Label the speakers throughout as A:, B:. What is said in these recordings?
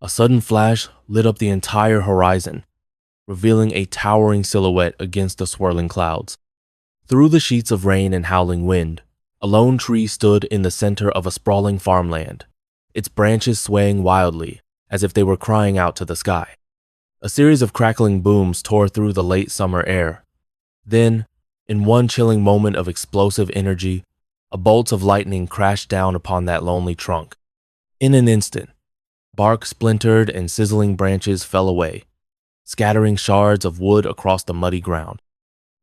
A: A sudden flash lit up the entire horizon, revealing a towering silhouette against the swirling clouds. Through the sheets of rain and howling wind, a lone tree stood in the center of a sprawling farmland, its branches swaying wildly as if they were crying out to the sky. A series of crackling booms tore through the late summer air. Then, in one chilling moment of explosive energy, a bolt of lightning crashed down upon that lonely trunk. In an instant, bark splintered and sizzling branches fell away, scattering shards of wood across the muddy ground.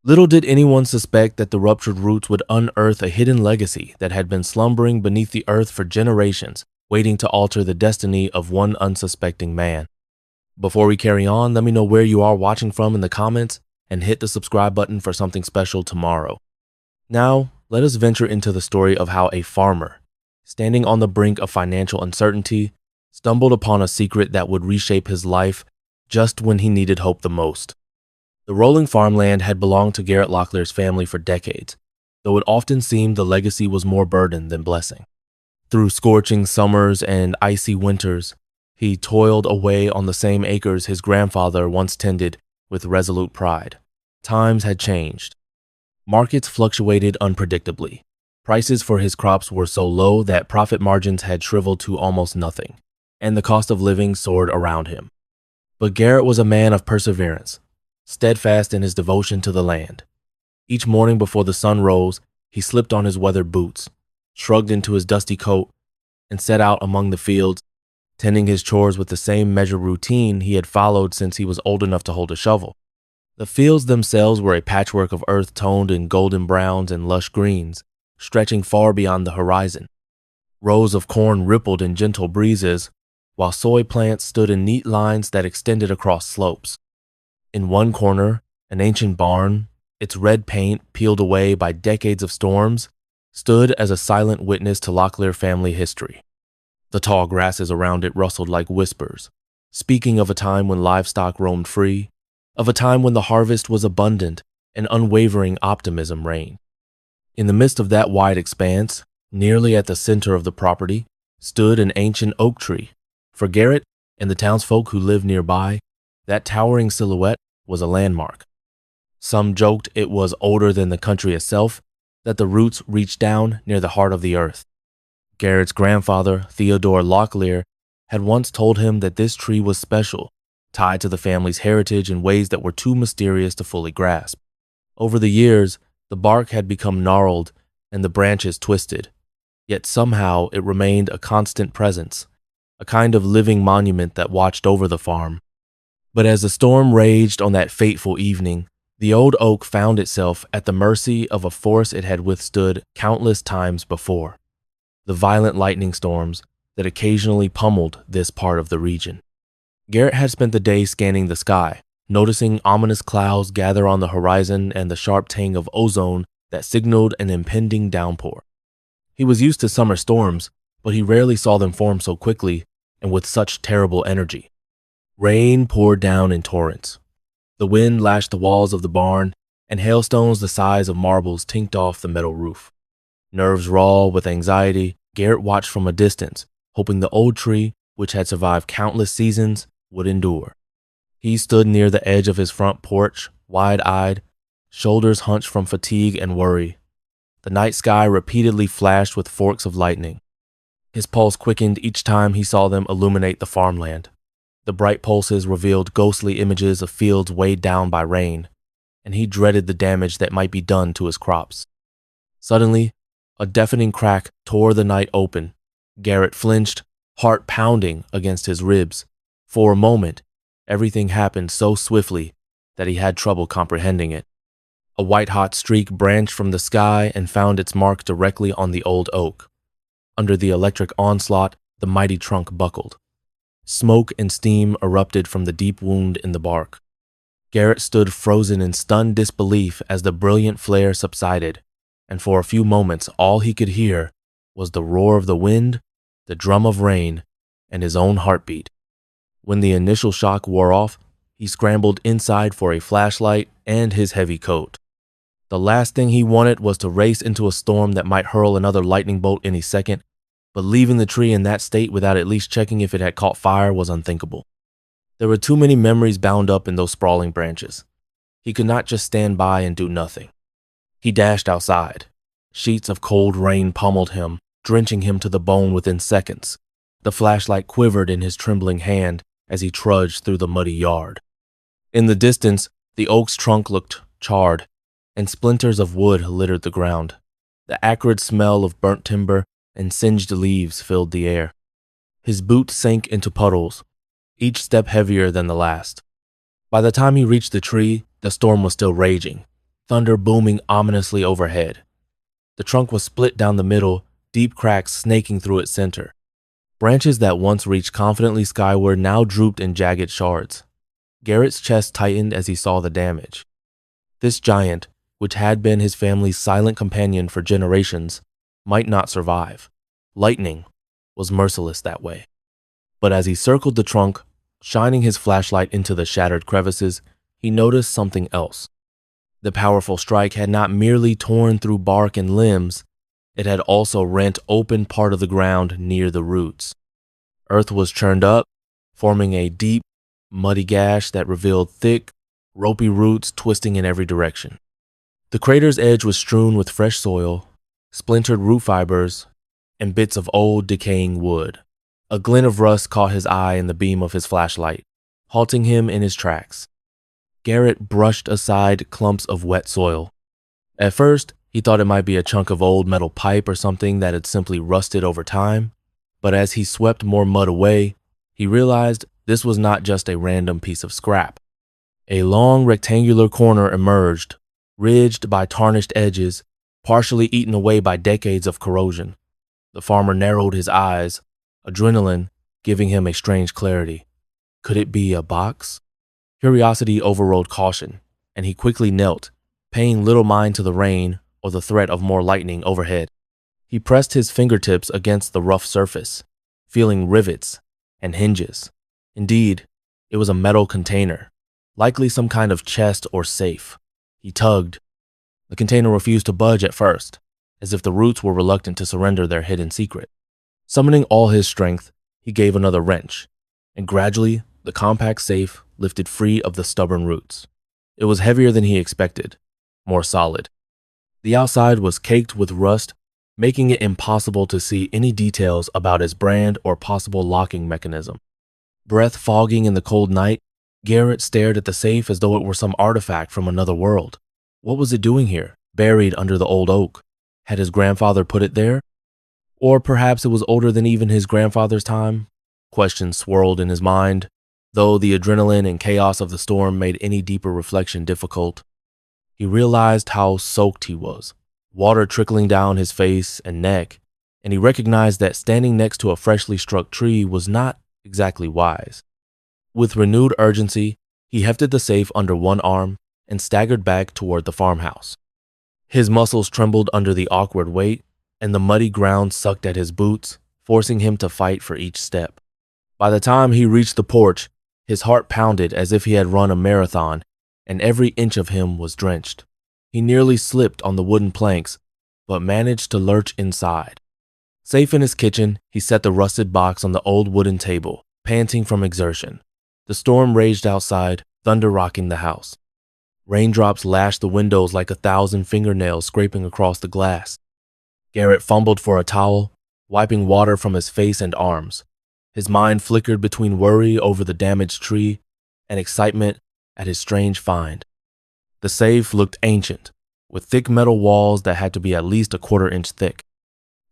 A: Little did anyone suspect that the ruptured roots would unearth a hidden legacy that had been slumbering beneath the earth for generations, waiting to alter the destiny of one unsuspecting man. Before we carry on, let me know where you are watching from in the comments and hit the subscribe button for something special tomorrow. Now, let us venture into the story of how a farmer, standing on the brink of financial uncertainty, stumbled upon a secret that would reshape his life just when he needed hope the most. The rolling farmland had belonged to Garrett Locklear's family for decades, though it often seemed the legacy was more burden than blessing. Through scorching summers and icy winters, he toiled away on the same acres his grandfather once tended with resolute pride. Times had changed. Markets fluctuated unpredictably. Prices for his crops were so low that profit margins had shriveled to almost nothing, and the cost of living soared around him. But Garrett was a man of perseverance, steadfast in his devotion to the land. Each morning before the sun rose, he slipped on his weathered boots, shrugged into his dusty coat, and set out among the fields, tending his chores with the same measured routine he had followed since he was old enough to hold a shovel. The fields themselves were a patchwork of earth toned in golden browns and lush greens, stretching far beyond the horizon. Rows of corn rippled in gentle breezes, while soy plants stood in neat lines that extended across slopes. In one corner, an ancient barn, its red paint peeled away by decades of storms, stood as a silent witness to Locklear family history. The tall grasses around it rustled like whispers, speaking of a time when livestock roamed free, of a time when the harvest was abundant and unwavering optimism reigned. In the midst of that wide expanse, nearly at the center of the property, stood an ancient oak tree. For Garrett and the townsfolk who lived nearby, that towering silhouette was a landmark. Some joked it was older than the country itself, that the roots reached down near the heart of the earth. Garrett's grandfather, Theodore Locklear, had once told him that this tree was special, tied to the family's heritage in ways that were too mysterious to fully grasp. Over the years, the bark had become gnarled and the branches twisted, yet somehow it remained a constant presence, a kind of living monument that watched over the farm. But as the storm raged on that fateful evening, the old oak found itself at the mercy of a force it had withstood countless times before, the violent lightning storms that occasionally pummeled this part of the region. Garrett had spent the day scanning the sky, noticing ominous clouds gather on the horizon and the sharp tang of ozone that signaled an impending downpour. He was used to summer storms, but he rarely saw them form so quickly and with such terrible energy. Rain poured down in torrents. The wind lashed the walls of the barn, and hailstones the size of marbles tinked off the metal roof. Nerves raw with anxiety, Garrett watched from a distance, hoping the old tree, which had survived countless seasons, would endure. He stood near the edge of his front porch, wide-eyed, shoulders hunched from fatigue and worry. The night sky repeatedly flashed with forks of lightning. His pulse quickened each time he saw them illuminate the farmland. The bright pulses revealed ghostly images of fields weighed down by rain, and he dreaded the damage that might be done to his crops. Suddenly, a deafening crack tore the night open. Garrett flinched, heart pounding against his ribs. For a moment, everything happened so swiftly that he had trouble comprehending it. A white-hot streak branched from the sky and found its mark directly on the old oak. Under the electric onslaught, the mighty trunk buckled. Smoke and steam erupted from the deep wound in the bark. Garrett stood frozen in stunned disbelief as the brilliant flare subsided, and for a few moments all he could hear was the roar of the wind, the drum of rain, and his own heartbeat. When the initial shock wore off, he scrambled inside for a flashlight and his heavy coat. The last thing he wanted was to race into a storm that might hurl another lightning bolt any second, but leaving the tree in that state without at least checking if it had caught fire was unthinkable. There were too many memories bound up in those sprawling branches. He could not just stand by and do nothing. He dashed outside. Sheets of cold rain pummeled him, drenching him to the bone within seconds. The flashlight quivered in his trembling hand as he trudged through the muddy yard. In the distance, the oak's trunk looked charred, and splinters of wood littered the ground. The acrid smell of burnt timber and singed leaves filled the air. His boots sank into puddles, each step heavier than the last. By the time he reached the tree, the storm was still raging, thunder booming ominously overhead. The trunk was split down the middle, deep cracks snaking through its center. Branches that once reached confidently skyward now drooped in jagged shards. Garrett's chest tightened as he saw the damage. This giant, which had been his family's silent companion for generations, might not survive. Lightning was merciless that way. But as he circled the trunk, shining his flashlight into the shattered crevices, he noticed something else. The powerful strike had not merely torn through bark and limbs, it had also rent open part of the ground near the roots. Earth was churned up, forming a deep, muddy gash that revealed thick, ropey roots twisting in every direction. The crater's edge was strewn with fresh soil, splintered root fibers, and bits of old, decaying wood. A glint of rust caught his eye in the beam of his flashlight, halting him in his tracks. Garrett brushed aside clumps of wet soil. At first, he thought it might be a chunk of old metal pipe or something that had simply rusted over time, but as he swept more mud away, he realized this was not just a random piece of scrap. A long rectangular corner emerged, ridged by tarnished edges, partially eaten away by decades of corrosion. The farmer narrowed his eyes, adrenaline giving him a strange clarity. Could it be a box? Curiosity overrode caution, and he quickly knelt, paying little mind to the rain or the threat of more lightning overhead. He pressed his fingertips against the rough surface, feeling rivets and hinges. Indeed, it was a metal container, likely some kind of chest or safe. He tugged. The container refused to budge at first, as if the roots were reluctant to surrender their hidden secret. Summoning all his strength, he gave another wrench, and gradually the compact safe lifted free of the stubborn roots. It was heavier than he expected, more solid. The outside was caked with rust, making it impossible to see any details about its brand or possible locking mechanism. Breath fogging in the cold night, Garrett stared at the safe as though it were some artifact from another world. What was it doing here, buried under the old oak? Had his grandfather put it there? Or perhaps it was older than even his grandfather's time? Questions swirled in his mind, though the adrenaline and chaos of the storm made any deeper reflection difficult. He realized how soaked he was, water trickling down his face and neck, and he recognized that standing next to a freshly struck tree was not exactly wise. With renewed urgency, he hefted the safe under one arm and staggered back toward the farmhouse. His muscles trembled under the awkward weight, and the muddy ground sucked at his boots, forcing him to fight for each step. By the time he reached the porch, his heart pounded as if he had run a marathon, and every inch of him was drenched. He nearly slipped on the wooden planks, but managed to lurch inside. Safe in his kitchen, he set the rusted box on the old wooden table, panting from exertion. The storm raged outside, thunder rocking the house. Raindrops lashed the windows like 1,000 fingernails scraping across the glass. Garrett fumbled for a towel, wiping water from his face and arms. His mind flickered between worry over the damaged tree and excitement at his strange find. The safe looked ancient, with thick metal walls that had to be at least a quarter-inch thick.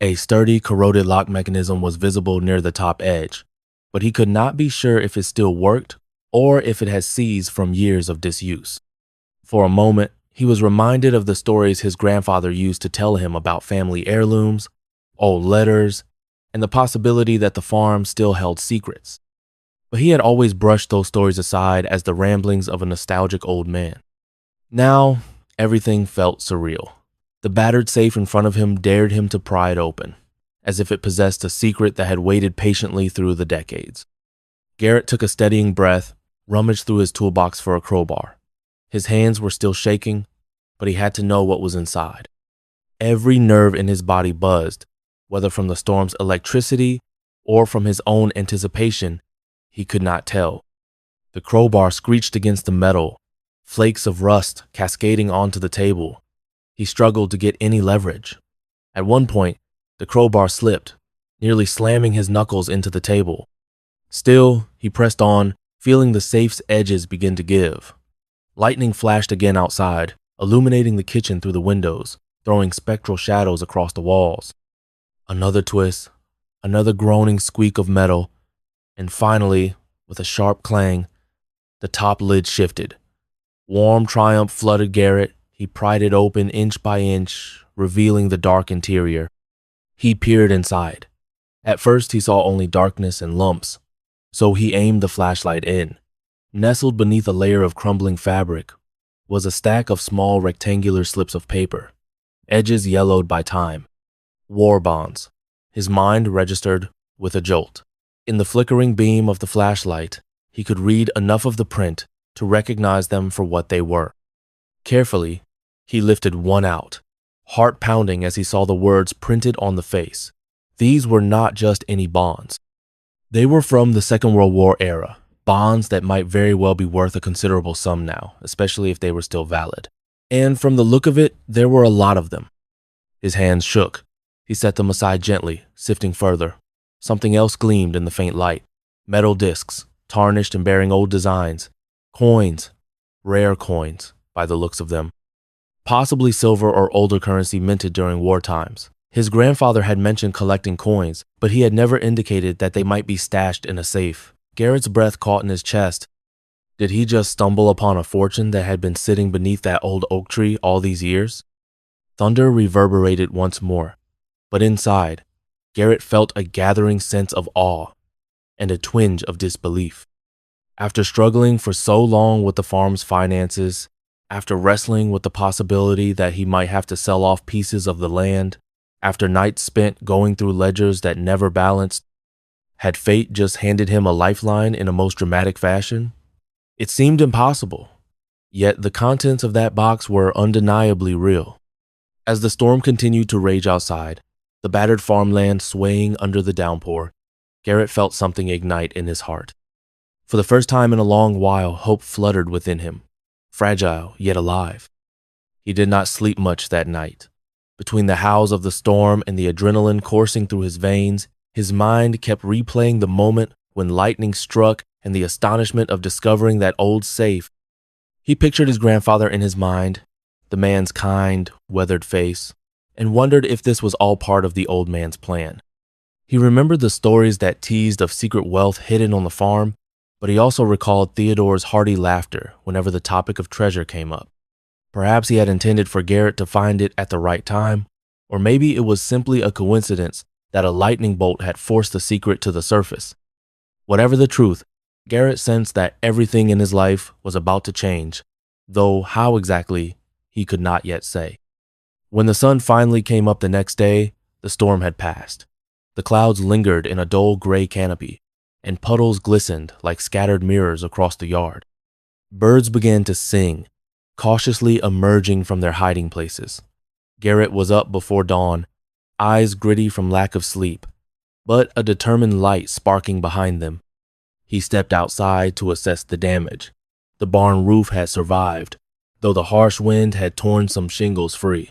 A: A sturdy, corroded lock mechanism was visible near the top edge, but he could not be sure if it still worked or if it had seized from years of disuse. For a moment, he was reminded of the stories his grandfather used to tell him about family heirlooms, old letters, and the possibility that the farm still held secrets. But he had always brushed those stories aside as the ramblings of a nostalgic old man. Now, everything felt surreal. The battered safe in front of him dared him to pry it open, as if it possessed a secret that had waited patiently through the decades. Garrett took a steadying breath, rummaged through his toolbox for a crowbar. His hands were still shaking, but he had to know what was inside. Every nerve in his body buzzed, whether from the storm's electricity or from his own anticipation, he could not tell. The crowbar screeched against the metal, flakes of rust cascading onto the table. He struggled to get any leverage. At one point, the crowbar slipped, nearly slamming his knuckles into the table. Still, he pressed on, feeling the safe's edges begin to give. Lightning flashed again outside, illuminating the kitchen through the windows, throwing spectral shadows across the walls. Another twist, another groaning squeak of metal, and finally, with a sharp clang, the top lid shifted. Warm triumph flooded Garrett. He pried it open inch by inch, revealing the dark interior. He peered inside. At first, he saw only darkness and lumps, so he aimed the flashlight in. Nestled beneath a layer of crumbling fabric was a stack of small rectangular slips of paper, edges yellowed by time. War bonds. His mind registered with a jolt. In the flickering beam of the flashlight, he could read enough of the print to recognize them for what they were. Carefully, he lifted one out, heart pounding as he saw the words printed on the face. These were not just any bonds. They were from the Second World War era, bonds that might very well be worth a considerable sum now, especially if they were still valid. And from the look of it, there were a lot of them. His hands shook. He set them aside gently, sifting further. Something else gleamed in the faint light. Metal discs, tarnished and bearing old designs. Coins, rare coins, by the looks of them. Possibly silver or older currency minted during war times. His grandfather had mentioned collecting coins, but he had never indicated that they might be stashed in a safe. Garrett's breath caught in his chest. Did he just stumble upon a fortune that had been sitting beneath that old oak tree all these years? Thunder reverberated once more, but inside, Garrett felt a gathering sense of awe and a twinge of disbelief. After struggling for so long with the farm's finances, after wrestling with the possibility that he might have to sell off pieces of the land, after nights spent going through ledgers that never balanced, had fate just handed him a lifeline in a most dramatic fashion? It seemed impossible, yet the contents of that box were undeniably real. As the storm continued to rage outside, the battered farmland swaying under the downpour, Garrett felt something ignite in his heart. For the first time in a long while, hope fluttered within him, fragile yet alive. He did not sleep much that night. Between the howls of the storm and the adrenaline coursing through his veins, his mind kept replaying the moment when lightning struck and the astonishment of discovering that old safe. He pictured his grandfather in his mind, the man's kind, weathered face, and wondered if this was all part of the old man's plan. He remembered the stories that teased of secret wealth hidden on the farm, but he also recalled Theodore's hearty laughter whenever the topic of treasure came up. Perhaps he had intended for Garrett to find it at the right time, or maybe it was simply a coincidence that a lightning bolt had forced the secret to the surface. Whatever the truth, Garrett sensed that everything in his life was about to change, though how exactly, he could not yet say. When the sun finally came up the next day, the storm had passed. The clouds lingered in a dull gray canopy, and puddles glistened like scattered mirrors across the yard. Birds began to sing, cautiously emerging from their hiding places. Garrett was up before dawn, eyes gritty from lack of sleep, but a determined light sparking behind them. He stepped outside to assess the damage. The barn roof had survived, though the harsh wind had torn some shingles free.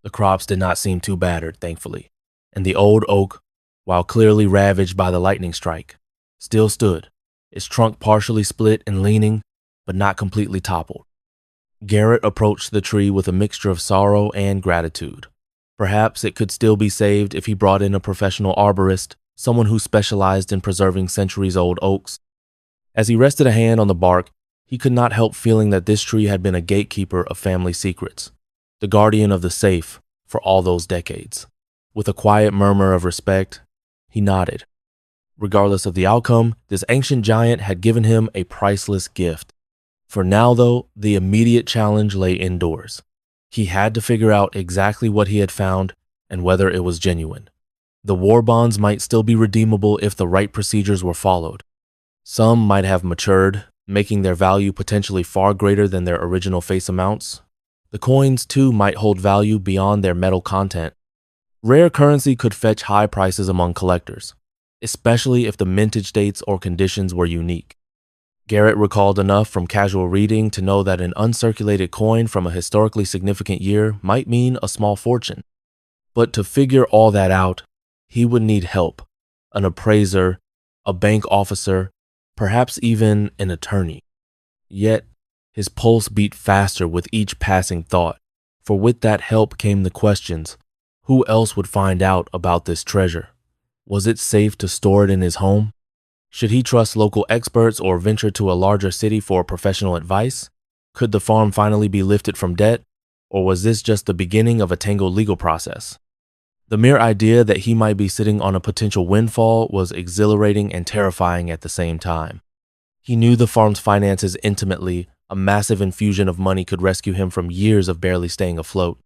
A: The crops did not seem too battered, thankfully, and the old oak, while clearly ravaged by the lightning strike, still stood, its trunk partially split and leaning, but not completely toppled. Garrett approached the tree with a mixture of sorrow and gratitude. Perhaps it could still be saved if he brought in a professional arborist, someone who specialized in preserving centuries-old oaks. As he rested a hand on the bark, he could not help feeling that this tree had been a gatekeeper of family secrets, the guardian of the safe for all those decades. With a quiet murmur of respect, he nodded. Regardless of the outcome, this ancient giant had given him a priceless gift. For now, though, the immediate challenge lay indoors. He had to figure out exactly what he had found and whether it was genuine. The war bonds might still be redeemable if the right procedures were followed. Some might have matured, making their value potentially far greater than their original face amounts. The coins, too, might hold value beyond their metal content. Rare currency could fetch high prices among collectors, especially if the mintage dates or conditions were unique. Garrett recalled enough from casual reading to know that an uncirculated coin from a historically significant year might mean a small fortune. But to figure all that out, he would need help, an appraiser, a bank officer, perhaps even an attorney. Yet, his pulse beat faster with each passing thought, for with that help came the questions. Who else would find out about this treasure? Was it safe to store it in his home? Should he trust local experts or venture to a larger city for professional advice? Could the farm finally be lifted from debt, or was this just the beginning of a tangled legal process? The mere idea that he might be sitting on a potential windfall was exhilarating and terrifying at the same time. He knew the farm's finances intimately. A massive infusion of money could rescue him from years of barely staying afloat.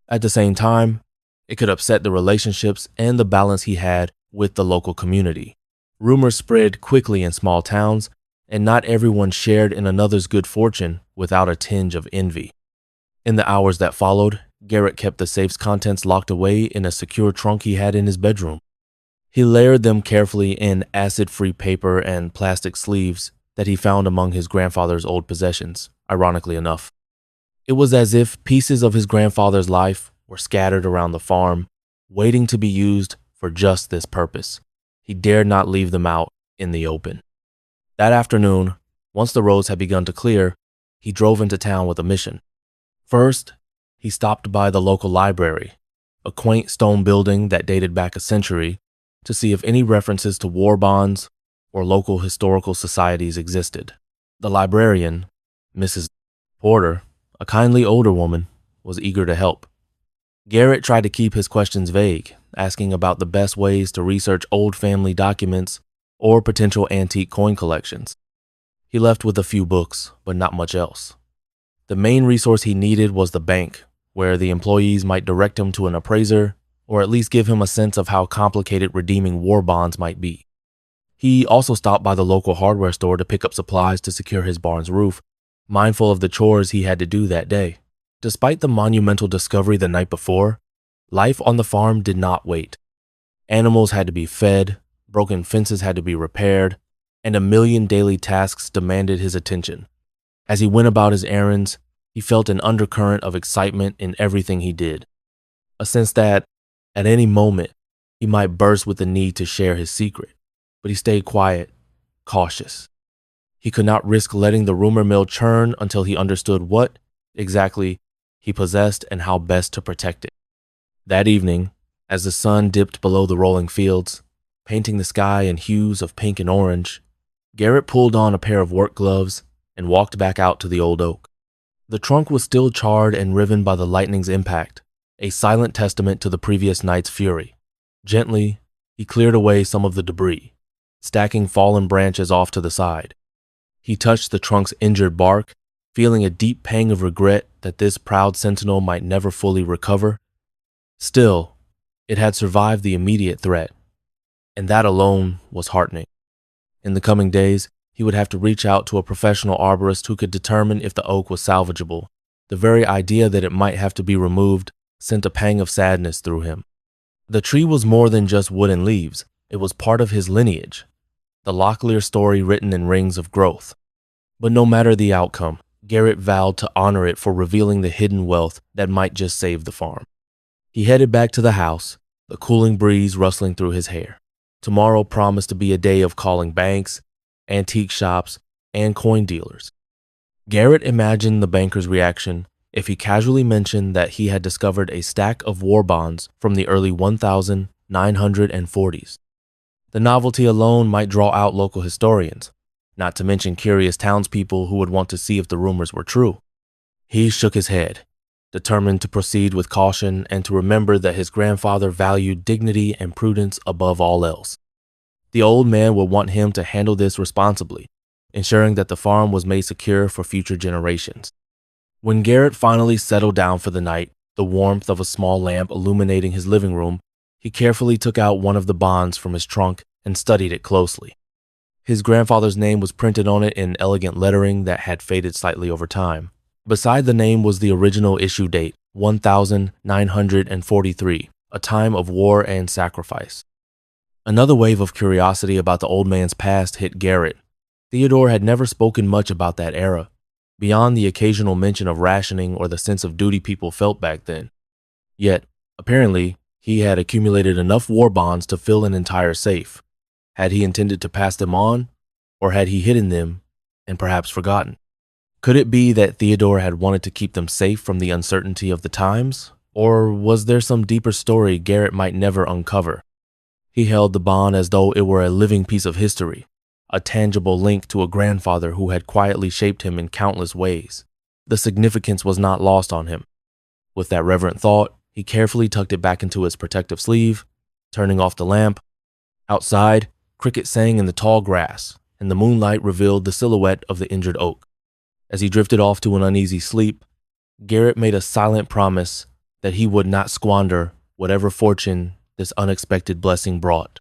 A: At the same time, it could upset the relationships and the balance he had with the local community. Rumors spread quickly in small towns, and not everyone shared in another's good fortune without a tinge of envy. In the hours that followed, Garrett kept the safe's contents locked away in a secure trunk he had in his bedroom. He layered them carefully in acid-free paper and plastic sleeves that he found among his grandfather's old possessions, ironically enough. It was as if pieces of his grandfather's life were scattered around the farm, waiting to be used for just this purpose. He dared not leave them out in the open. That afternoon, once the roads had begun to clear, he drove into town with a mission. First, he stopped by the local library, a quaint stone building that dated back a century, to see if any references to war bonds or local historical societies existed. The librarian, Mrs. Porter, a kindly older woman, was eager to help. Garrett tried to keep his questions vague, asking about the best ways to research old family documents or potential antique coin collections. He left with a few books, but not much else. The main resource he needed was the bank, where the employees might direct him to an appraiser or at least give him a sense of how complicated redeeming war bonds might be. He also stopped by the local hardware store to pick up supplies to secure his barn's roof, mindful of the chores he had to do that day. Despite the monumental discovery the night before, life on the farm did not wait. Animals had to be fed, broken fences had to be repaired, and a million daily tasks demanded his attention. As he went about his errands, he felt an undercurrent of excitement in everything he did, a sense that, at any moment, he might burst with the need to share his secret. But he stayed quiet, cautious. He could not risk letting the rumor mill churn until he understood what, exactly, he possessed and how best to protect it. That evening, as the sun dipped below the rolling fields, painting the sky in hues of pink and orange, Garrett pulled on a pair of work gloves and walked back out to the old oak. The trunk was still charred and riven by the lightning's impact, a silent testament to the previous night's fury. Gently, he cleared away some of the debris, stacking fallen branches off to the side. He touched the trunk's injured bark, feeling a deep pang of regret that this proud sentinel might never fully recover. Still, it had survived the immediate threat, and that alone was heartening. In the coming days, he would have to reach out to a professional arborist who could determine if the oak was salvageable. The very idea that it might have to be removed sent a pang of sadness through him. The tree was more than just wood and leaves. It was part of his lineage, the Locklear story written in rings of growth. But no matter the outcome, Garrett vowed to honor it for revealing the hidden wealth that might just save the farm. He headed back to the house, the cooling breeze rustling through his hair. Tomorrow promised to be a day of calling banks, antique shops, and coin dealers. Garrett imagined the banker's reaction if he casually mentioned that he had discovered a stack of war bonds from the early 1940s. The novelty alone might draw out local historians, not to mention curious townspeople who would want to see if the rumors were true. He shook his head, determined to proceed with caution and to remember that his grandfather valued dignity and prudence above all else. The old man would want him to handle this responsibly, ensuring that the farm was made secure for future generations. When Garrett finally settled down for the night, the warmth of a small lamp illuminating his living room, he carefully took out one of the bonds from his trunk and studied it closely. His grandfather's name was printed on it in elegant lettering that had faded slightly over time. Beside the name was the original issue date, 1943, a time of war and sacrifice. Another wave of curiosity about the old man's past hit Garrett. Theodore had never spoken much about that era, beyond the occasional mention of rationing or the sense of duty people felt back then. Yet, apparently, he had accumulated enough war bonds to fill an entire safe. Had he intended to pass them on, or had he hidden them and perhaps forgotten? Could it be that Theodore had wanted to keep them safe from the uncertainty of the times? Or was there some deeper story Garrett might never uncover? He held the bond as though it were a living piece of history, a tangible link to a grandfather who had quietly shaped him in countless ways. The significance was not lost on him. With that reverent thought, he carefully tucked it back into his protective sleeve, turning off the lamp. Outside, crickets sang in the tall grass, and the moonlight revealed the silhouette of the injured oak. As he drifted off to an uneasy sleep, Garrett made a silent promise that he would not squander whatever fortune this unexpected blessing brought.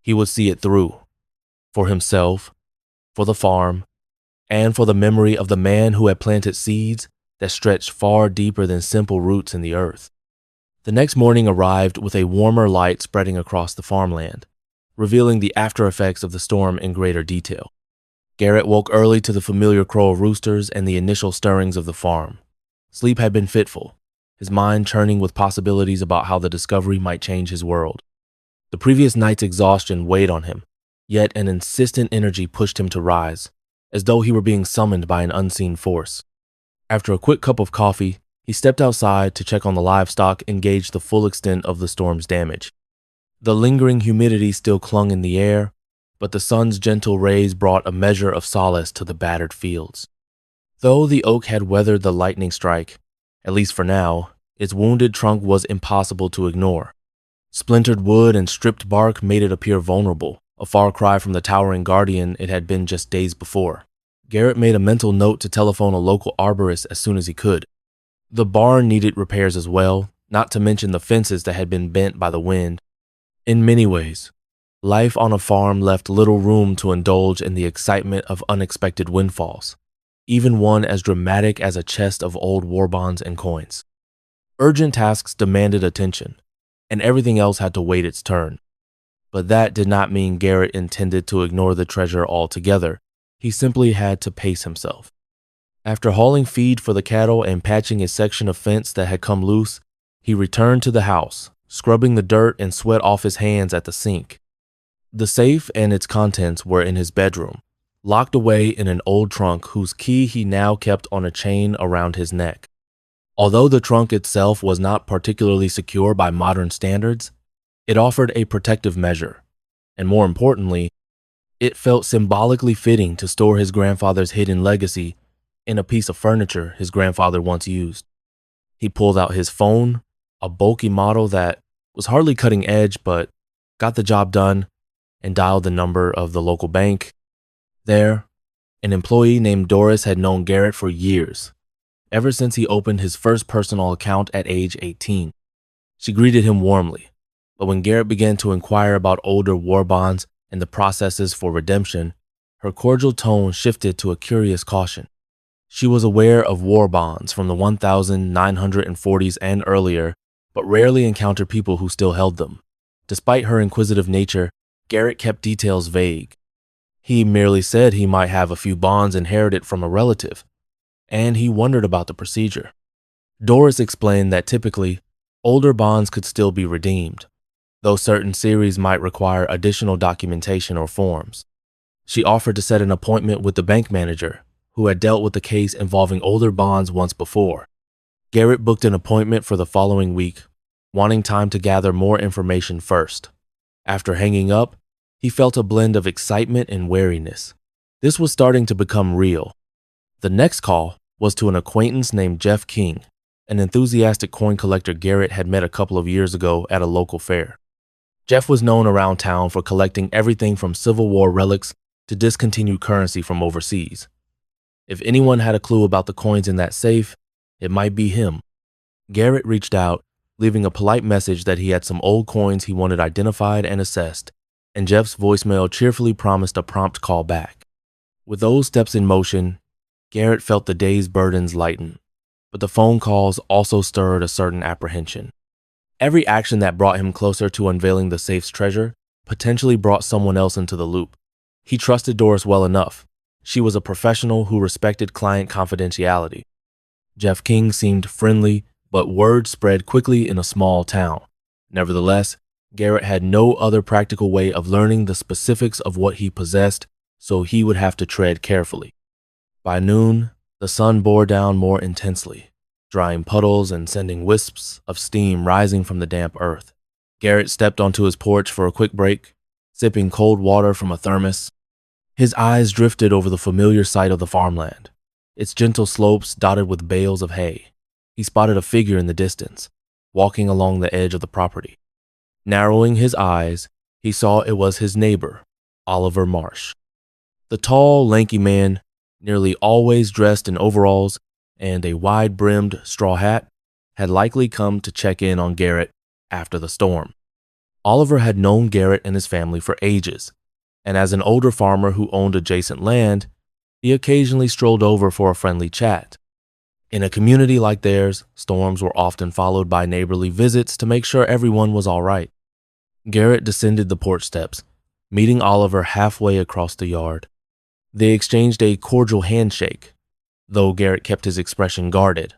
A: He would see it through, for himself, for the farm, and for the memory of the man who had planted seeds that stretched far deeper than simple roots in the earth. The next morning arrived with a warmer light spreading across the farmland, revealing the after effects of the storm in greater detail. Garrett woke early to the familiar crow of roosters and the initial stirrings of the farm. Sleep had been fitful, his mind churning with possibilities about how the discovery might change his world. The previous night's exhaustion weighed on him, yet an insistent energy pushed him to rise, as though he were being summoned by an unseen force. After a quick cup of coffee, he stepped outside to check on the livestock and gauge the full extent of the storm's damage. The lingering humidity still clung in the air, but the sun's gentle rays brought a measure of solace to the battered fields. Though the oak had weathered the lightning strike, at least for now, its wounded trunk was impossible to ignore. Splintered wood and stripped bark made it appear vulnerable, a far cry from the towering guardian it had been just days before. Garrett made a mental note to telephone a local arborist as soon as he could. The barn needed repairs as well, not to mention the fences that had been bent by the wind. In many ways, life on a farm left little room to indulge in the excitement of unexpected windfalls, even one as dramatic as a chest of old war bonds and coins. Urgent tasks demanded attention, and everything else had to wait its turn. But that did not mean Garrett intended to ignore the treasure altogether. He simply had to pace himself. After hauling feed for the cattle and patching a section of fence that had come loose, he returned to the house, scrubbing the dirt and sweat off his hands at the sink. The safe and its contents were in his bedroom, locked away in an old trunk whose key he now kept on a chain around his neck. Although the trunk itself was not particularly secure by modern standards, it offered a protective measure, and more importantly, it felt symbolically fitting to store his grandfather's hidden legacy in a piece of furniture his grandfather once used. He pulled out his phone, a bulky model that was hardly cutting edge but got the job done, and dialed the number of the local bank. There, an employee named Doris had known Garrett for years, ever since he opened his first personal account at age 18. She greeted him warmly, but when Garrett began to inquire about older war bonds and the processes for redemption, her cordial tone shifted to a curious caution. She was aware of war bonds from the 1940s and earlier, but rarely encountered people who still held them. Despite her inquisitive nature, Garrett kept details vague. He merely said he might have a few bonds inherited from a relative, and he wondered about the procedure. Doris explained that typically, older bonds could still be redeemed, though certain series might require additional documentation or forms. She offered to set an appointment with the bank manager, who had dealt with the case involving older bonds once before. Garrett booked an appointment for the following week, wanting time to gather more information first. After hanging up, he felt a blend of excitement and wariness. This was starting to become real. The next call was to an acquaintance named Jeff King, an enthusiastic coin collector Garrett had met a couple of years ago at a local fair. Jeff was known around town for collecting everything from Civil War relics to discontinued currency from overseas. If anyone had a clue about the coins in that safe, it might be him. Garrett reached out, leaving a polite message that he had some old coins he wanted identified and assessed, and Jeff's voicemail cheerfully promised a prompt call back. With those steps in motion, Garrett felt the day's burdens lighten, but the phone calls also stirred a certain apprehension. Every action that brought him closer to unveiling the safe's treasure potentially brought someone else into the loop. He trusted Doris well enough. She was a professional who respected client confidentiality. Jeff King seemed friendly, but word spread quickly in a small town. Nevertheless, Garrett had no other practical way of learning the specifics of what he possessed, so he would have to tread carefully. By noon, the sun bore down more intensely, drying puddles and sending wisps of steam rising from the damp earth. Garrett stepped onto his porch for a quick break, sipping cold water from a thermos. His eyes drifted over the familiar sight of the farmland, its gentle slopes dotted with bales of hay. He spotted a figure in the distance, walking along the edge of the property. Narrowing his eyes, he saw it was his neighbor, Oliver Marsh. The tall, lanky man, nearly always dressed in overalls and a wide-brimmed straw hat, had likely come to check in on Garrett after the storm. Oliver had known Garrett and his family for ages, and as an older farmer who owned adjacent land, he occasionally strolled over for a friendly chat. In a community like theirs, storms were often followed by neighborly visits to make sure everyone was all right. Garrett descended the porch steps, meeting Oliver halfway across the yard. They exchanged a cordial handshake, though Garrett kept his expression guarded,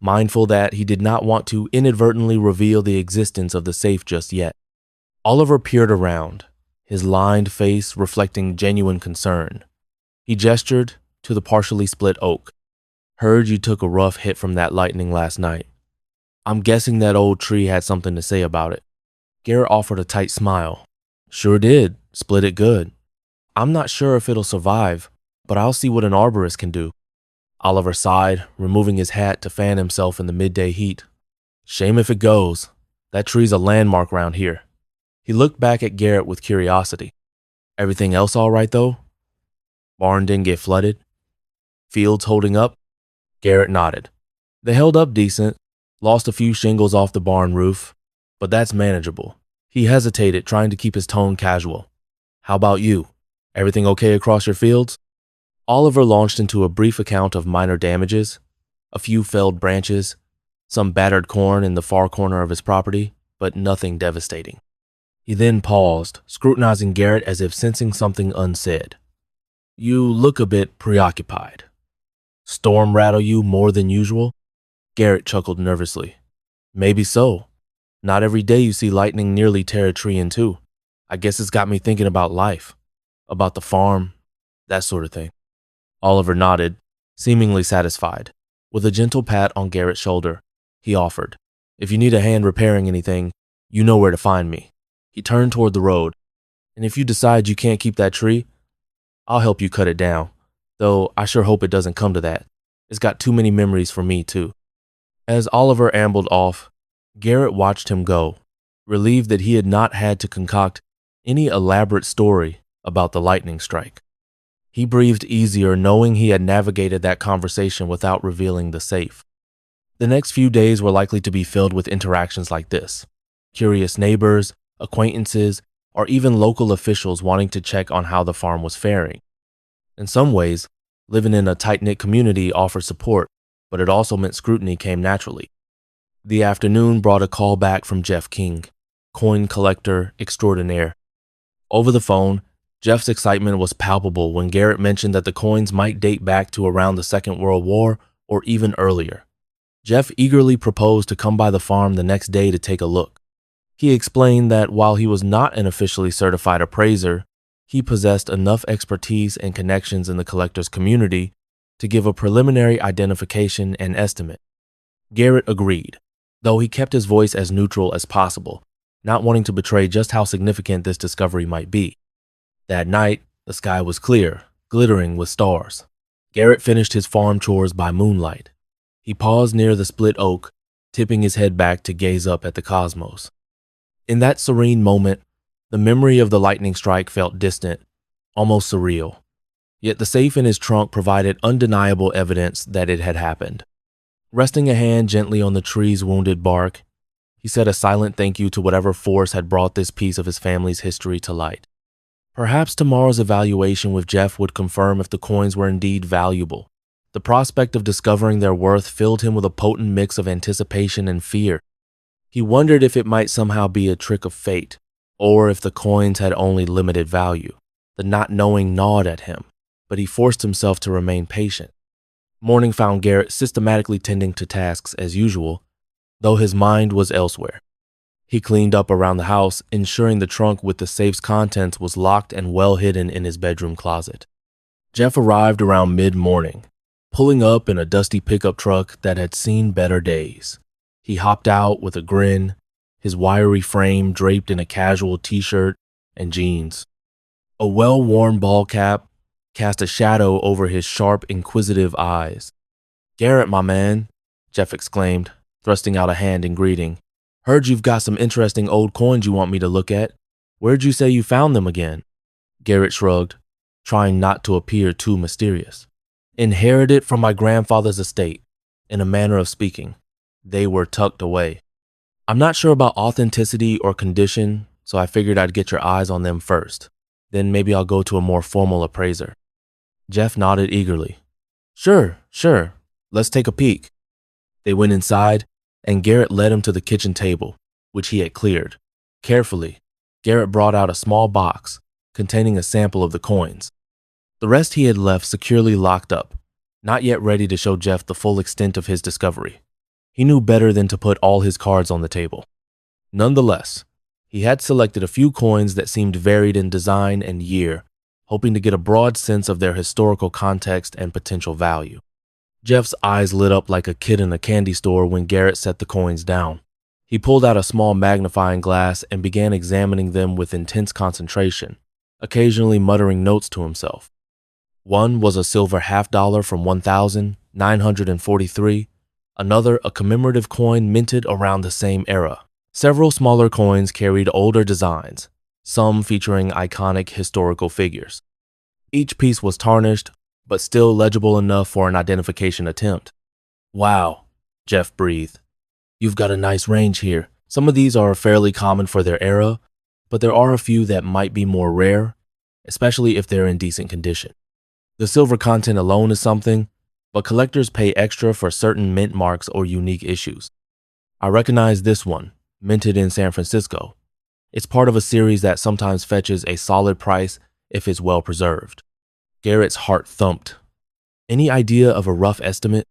A: mindful that he did not want to inadvertently reveal the existence of the safe just yet. Oliver peered around, his lined face reflecting genuine concern. He gestured to the partially split oak. "Heard you took a rough hit from that lightning last night. I'm guessing that old tree had something to say about it." Garrett offered a tight smile. "Sure did. Split it good. I'm not sure if it'll survive, but I'll see what an arborist can do." Oliver sighed, removing his hat to fan himself in the midday heat. "Shame if it goes. That tree's a landmark around here." He looked back at Garrett with curiosity. "Everything else all right, though? Barn didn't get flooded? Fields holding up?" Garrett nodded. "They held up decent, lost a few shingles off the barn roof, but that's manageable." He hesitated, trying to keep his tone casual. "How about you? Everything okay across your fields?" Oliver launched into a brief account of minor damages, a few felled branches, some battered corn in the far corner of his property, but nothing devastating. He then paused, scrutinizing Garrett as if sensing something unsaid. "You look a bit preoccupied. Storm rattle you more than usual?" Garrett chuckled nervously. "Maybe so. Not every day you see lightning nearly tear a tree in two. I guess it's got me thinking about life, about the farm, that sort of thing." Oliver nodded, seemingly satisfied. With a gentle pat on Garrett's shoulder, he offered, "If you need a hand repairing anything, you know where to find me." He turned toward the road. "And if you decide you can't keep that tree, I'll help you cut it down, though I sure hope it doesn't come to that. It's got too many memories for me, too." As Oliver ambled off, Garrett watched him go, relieved that he had not had to concoct any elaborate story about the lightning strike. He breathed easier knowing he had navigated that conversation without revealing the safe. The next few days were likely to be filled with interactions like this. Curious neighbors, acquaintances, or even local officials wanting to check on how the farm was faring. In some ways, living in a tight-knit community offered support, but it also meant scrutiny came naturally. The afternoon brought a call back from Jeff King, coin collector extraordinaire. Over the phone, Jeff's excitement was palpable when Garrett mentioned that the coins might date back to around the Second World War or even earlier. Jeff eagerly proposed to come by the farm the next day to take a look. He explained that while he was not an officially certified appraiser, he possessed enough expertise and connections in the collector's community to give a preliminary identification and estimate. Garrett agreed, though he kept his voice as neutral as possible, not wanting to betray just how significant this discovery might be. That night, the sky was clear, glittering with stars. Garrett finished his farm chores by moonlight. He paused near the split oak, tipping his head back to gaze up at the cosmos. In that serene moment, the memory of the lightning strike felt distant, almost surreal. Yet the safe in his trunk provided undeniable evidence that it had happened. Resting a hand gently on the tree's wounded bark, he said a silent thank you to whatever force had brought this piece of his family's history to light. Perhaps tomorrow's evaluation with Jeff would confirm if the coins were indeed valuable. The prospect of discovering their worth filled him with a potent mix of anticipation and fear. He wondered if it might somehow be a trick of fate, or if the coins had only limited value. The not knowing gnawed at him, but he forced himself to remain patient. Morning found Garrett systematically tending to tasks as usual, though his mind was elsewhere. He cleaned up around the house, ensuring the trunk with the safe's contents was locked and well hidden in his bedroom closet. Jeff arrived around mid-morning, pulling up in a dusty pickup truck that had seen better days. He hopped out with a grin, his wiry frame draped in a casual t-shirt and jeans. A well-worn ball cap cast a shadow over his sharp, inquisitive eyes. "Garrett, my man," Jeff exclaimed, thrusting out a hand in greeting. "Heard you've got some interesting old coins you want me to look at. Where'd you say you found them again?" Garrett shrugged, trying not to appear too mysterious. "Inherited from my grandfather's estate, in a manner of speaking. They were tucked away. I'm not sure about authenticity or condition, so I figured I'd get your eyes on them first. Then maybe I'll go to a more formal appraiser." Jeff nodded eagerly. Sure. Let's take a peek." They went inside, and Garrett led him to the kitchen table, which he had cleared. Carefully, Garrett brought out a small box containing a sample of the coins. The rest he had left securely locked up, not yet ready to show Jeff the full extent of his discovery. He knew better than to put all his cards on the table. Nonetheless, he had selected a few coins that seemed varied in design and year, hoping to get a broad sense of their historical context and potential value. Jeff's eyes lit up like a kid in a candy store when Garrett set the coins down. He pulled out a small magnifying glass and began examining them with intense concentration, occasionally muttering notes to himself. One was a silver $50 from 1943, another a commemorative coin minted around the same era. Several smaller coins carried older designs, some featuring iconic historical figures. Each piece was tarnished, but still legible enough for an identification attempt. "Wow," Jeff breathed. "You've got a nice range here. Some of these are fairly common for their era, but there are a few that might be more rare, especially if they're in decent condition. The silver content alone is something, but collectors pay extra for certain mint marks or unique issues. I recognize this one, minted in San Francisco. It's part of a series that sometimes fetches a solid price if it's well preserved." Garrett's heart thumped. Any idea of a rough estimate?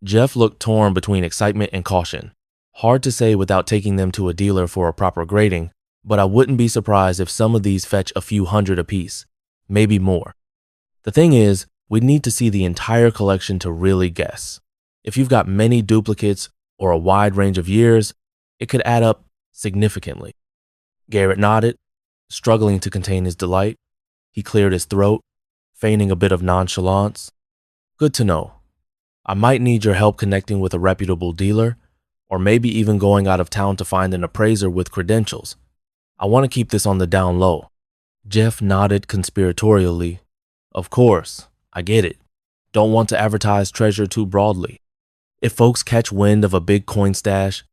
A: Jeff looked torn between excitement and caution. Hard to say without taking them to a dealer for a proper grading, but I wouldn't be surprised if some of these fetch a few hundred apiece, maybe more. The thing is, we'd need to see the entire collection to really guess. If you've got many duplicates or a wide range of years, it could add up significantly. Garrett nodded, struggling to contain his delight. He cleared his throat, feigning a bit of nonchalance. "Good to know. I might need your help connecting with a reputable dealer, or maybe even going out of town to find an appraiser with credentials. I want to keep this on the down low." Jeff nodded conspiratorially. "Of course, I get it. Don't want to advertise treasure too broadly. If folks catch wind of a big coin stash,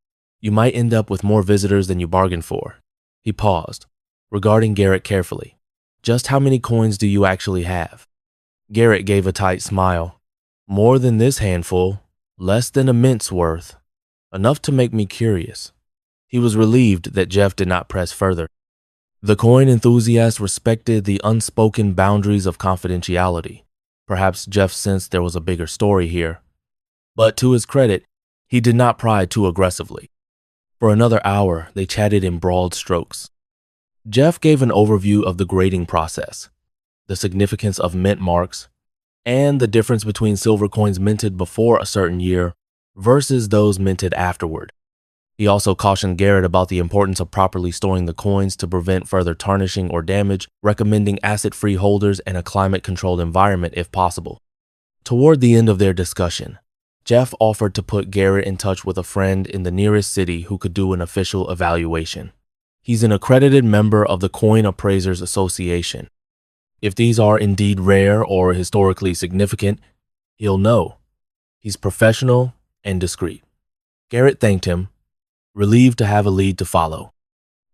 A: you might end up with more visitors than you bargained for." He paused, regarding Garrett carefully. "Just how many coins do you actually have?" Garrett gave a tight smile. "More than this handful, less than a mint's worth. Enough to make me curious." He was relieved that Jeff did not press further. The coin enthusiast respected the unspoken boundaries of confidentiality. Perhaps Jeff sensed there was a bigger story here. But to his credit, he did not pry too aggressively. For another hour, they chatted in broad strokes. Jeff gave an overview of the grading process, the significance of mint marks, and the difference between silver coins minted before a certain year versus those minted afterward. He also cautioned Garrett about the importance of properly storing the coins to prevent further tarnishing or damage, recommending acid-free holders and a climate-controlled environment if possible. Toward the end of their discussion, Jeff offered to put Garrett in touch with a friend in the nearest city who could do an official evaluation. He's an accredited member of the Coin Appraisers Association. If these are indeed rare or historically significant, he'll know. He's professional and discreet. Garrett thanked him, relieved to have a lead to follow.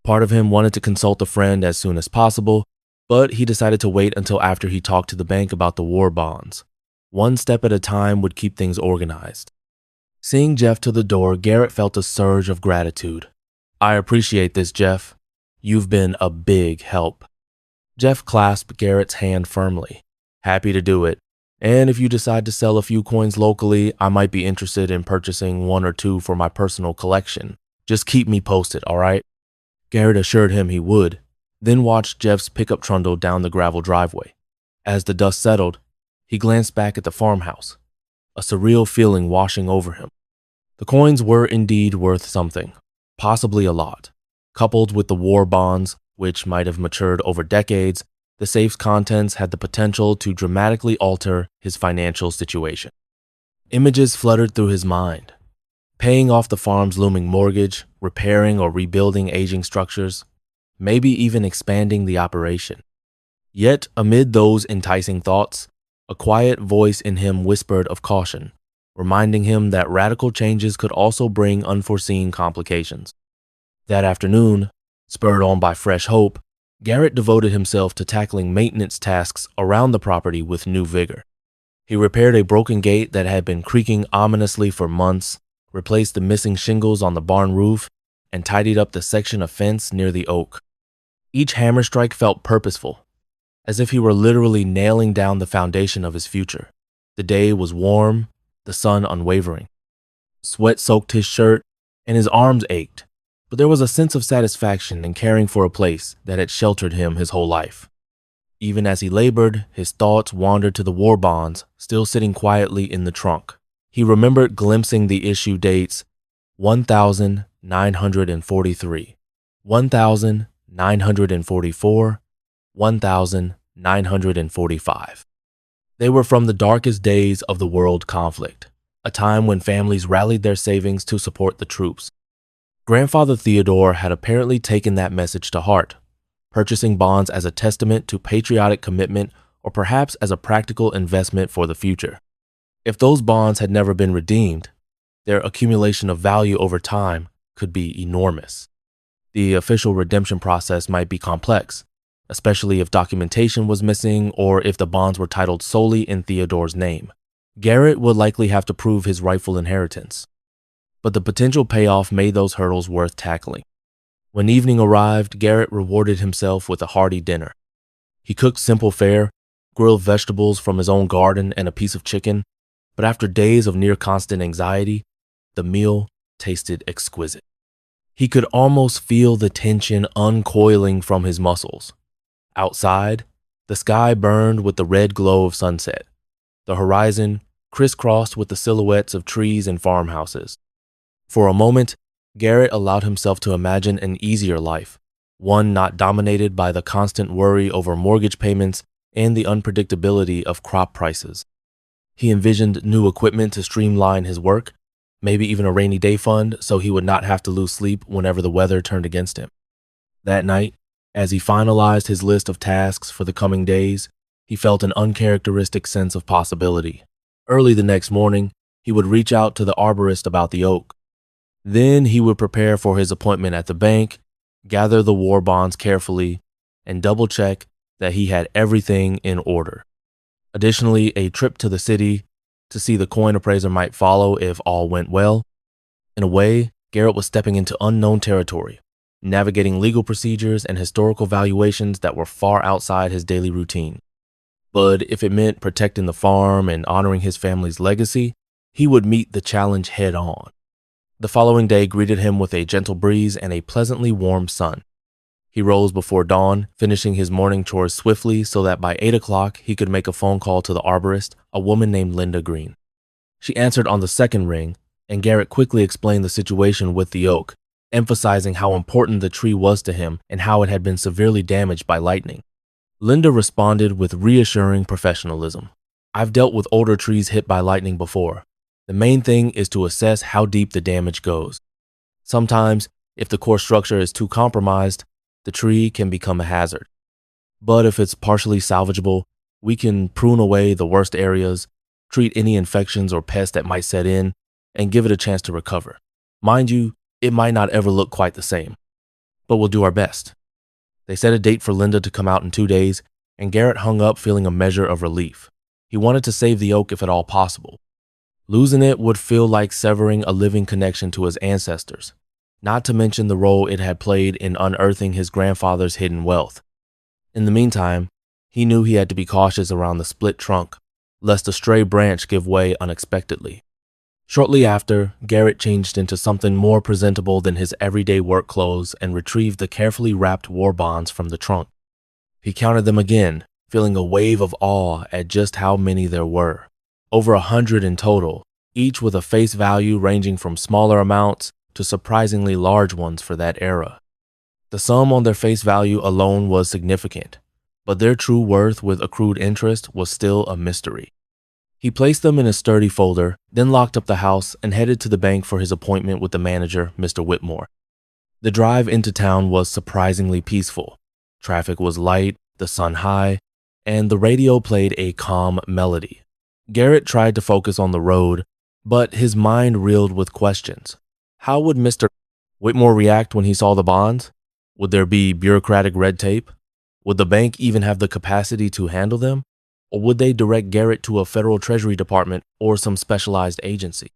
A: Part of him wanted to consult a friend as soon as possible, but he decided to wait until after he talked to the bank about the war bonds. One step at a time would keep things organized. Seeing Jeff to the door, Garrett felt a surge of gratitude. "I appreciate this, Jeff. You've been a big help." Jeff clasped Garrett's hand firmly. "Happy to do it. And if you decide to sell a few coins locally, I might be interested in purchasing one or two for my personal collection. Just keep me posted, all right?" Garrett assured him he would, then watched Jeff's pickup trundle down the gravel driveway. As the dust settled, he glanced back at the farmhouse, a surreal feeling washing over him. The coins were indeed worth something, possibly a lot. Coupled with the war bonds, which might have matured over decades, the safe's contents had the potential to dramatically alter his financial situation. Images fluttered through his mind. Paying off the farm's looming mortgage, repairing or rebuilding aging structures, maybe even expanding the operation. Yet, amid those enticing thoughts, a quiet voice in him whispered of caution, reminding him that radical changes could also bring unforeseen complications. That afternoon, spurred on by fresh hope, Garrett devoted himself to tackling maintenance tasks around the property with new vigor. He repaired a broken gate that had been creaking ominously for months, replaced the missing shingles on the barn roof, and tidied up the section of fence near the oak. Each hammer strike felt purposeful, as if he were literally nailing down the foundation of his future. The day was warm, the sun unwavering. Sweat soaked his shirt, and his arms ached, but there was a sense of satisfaction in caring for a place that had sheltered him his whole life. Even as he labored, his thoughts wandered to the war bonds still sitting quietly in the trunk. He remembered glimpsing the issue dates 1943, 1944, 1945. They were from the darkest days of the world conflict, a time when families rallied their savings to support the troops. Grandfather Theodore had apparently taken that message to heart, purchasing bonds as a testament to patriotic commitment or perhaps as a practical investment for the future. If those bonds had never been redeemed, their accumulation of value over time could be enormous. The official redemption process might be complex, especially if documentation was missing or if the bonds were titled solely in Theodore's name. Garrett would likely have to prove his rightful inheritance, but the potential payoff made those hurdles worth tackling. When evening arrived, Garrett rewarded himself with a hearty dinner. He cooked simple fare, grilled vegetables from his own garden and a piece of chicken, but after days of near-constant anxiety, the meal tasted exquisite. He could almost feel the tension uncoiling from his muscles. Outside, the sky burned with the red glow of sunset, the horizon crisscrossed with the silhouettes of trees and farmhouses. For a moment, Garrett allowed himself to imagine an easier life, one not dominated by the constant worry over mortgage payments and the unpredictability of crop prices. He envisioned new equipment to streamline his work, maybe even a rainy day fund so he would not have to lose sleep whenever the weather turned against him. That night, as he finalized his list of tasks for the coming days, he felt an uncharacteristic sense of possibility. Early the next morning, he would reach out to the arborist about the oak. Then he would prepare for his appointment at the bank, gather the war bonds carefully, and double-check that he had everything in order. Additionally, a trip to the city to see the coin appraiser might follow if all went well. In a way, Garrett was stepping into unknown territory, navigating legal procedures and historical valuations that were far outside his daily routine. But if it meant protecting the farm and honoring his family's legacy, he would meet the challenge head on. The following day greeted him with a gentle breeze and a pleasantly warm sun. He rose before dawn, finishing his morning chores swiftly so that by 8 o'clock he could make a phone call to the arborist, a woman named Linda Green. She answered on the second ring, and Garrett quickly explained the situation with the oak, emphasizing how important the tree was to him and how it had been severely damaged by lightning. Linda responded with reassuring professionalism. "I've dealt with older trees hit by lightning before. The main thing is to assess how deep the damage goes. Sometimes, if the core structure is too compromised, the tree can become a hazard. But if it's partially salvageable, we can prune away the worst areas, treat any infections or pests that might set in, and give it a chance to recover. Mind you, it might not ever look quite the same, but we'll do our best." They set a date for Linda to come out in 2 days, and Garrett hung up feeling a measure of relief. He wanted to save the oak if at all possible. Losing it would feel like severing a living connection to his ancestors, not to mention the role it had played in unearthing his grandfather's hidden wealth. In the meantime, he knew he had to be cautious around the split trunk, lest a stray branch give way unexpectedly. Shortly after, Garrett changed into something more presentable than his everyday work clothes and retrieved the carefully wrapped war bonds from the trunk. He counted them again, feeling a wave of awe at just how many there were. Over 100 in total, each with a face value ranging from smaller amounts to surprisingly large ones for that era. The sum on their face value alone was significant, but their true worth with accrued interest was still a mystery. He placed them in a sturdy folder, then locked up the house and headed to the bank for his appointment with the manager, Mr. Whitmore. The drive into town was surprisingly peaceful. Traffic was light, the sun high, and the radio played a calm melody. Garrett tried to focus on the road, but his mind reeled with questions. How would Mr. Whitmore react when he saw the bonds? Would there be bureaucratic red tape? Would the bank even have the capacity to handle them? Or would they direct Garrett to a federal treasury department or some specialized agency?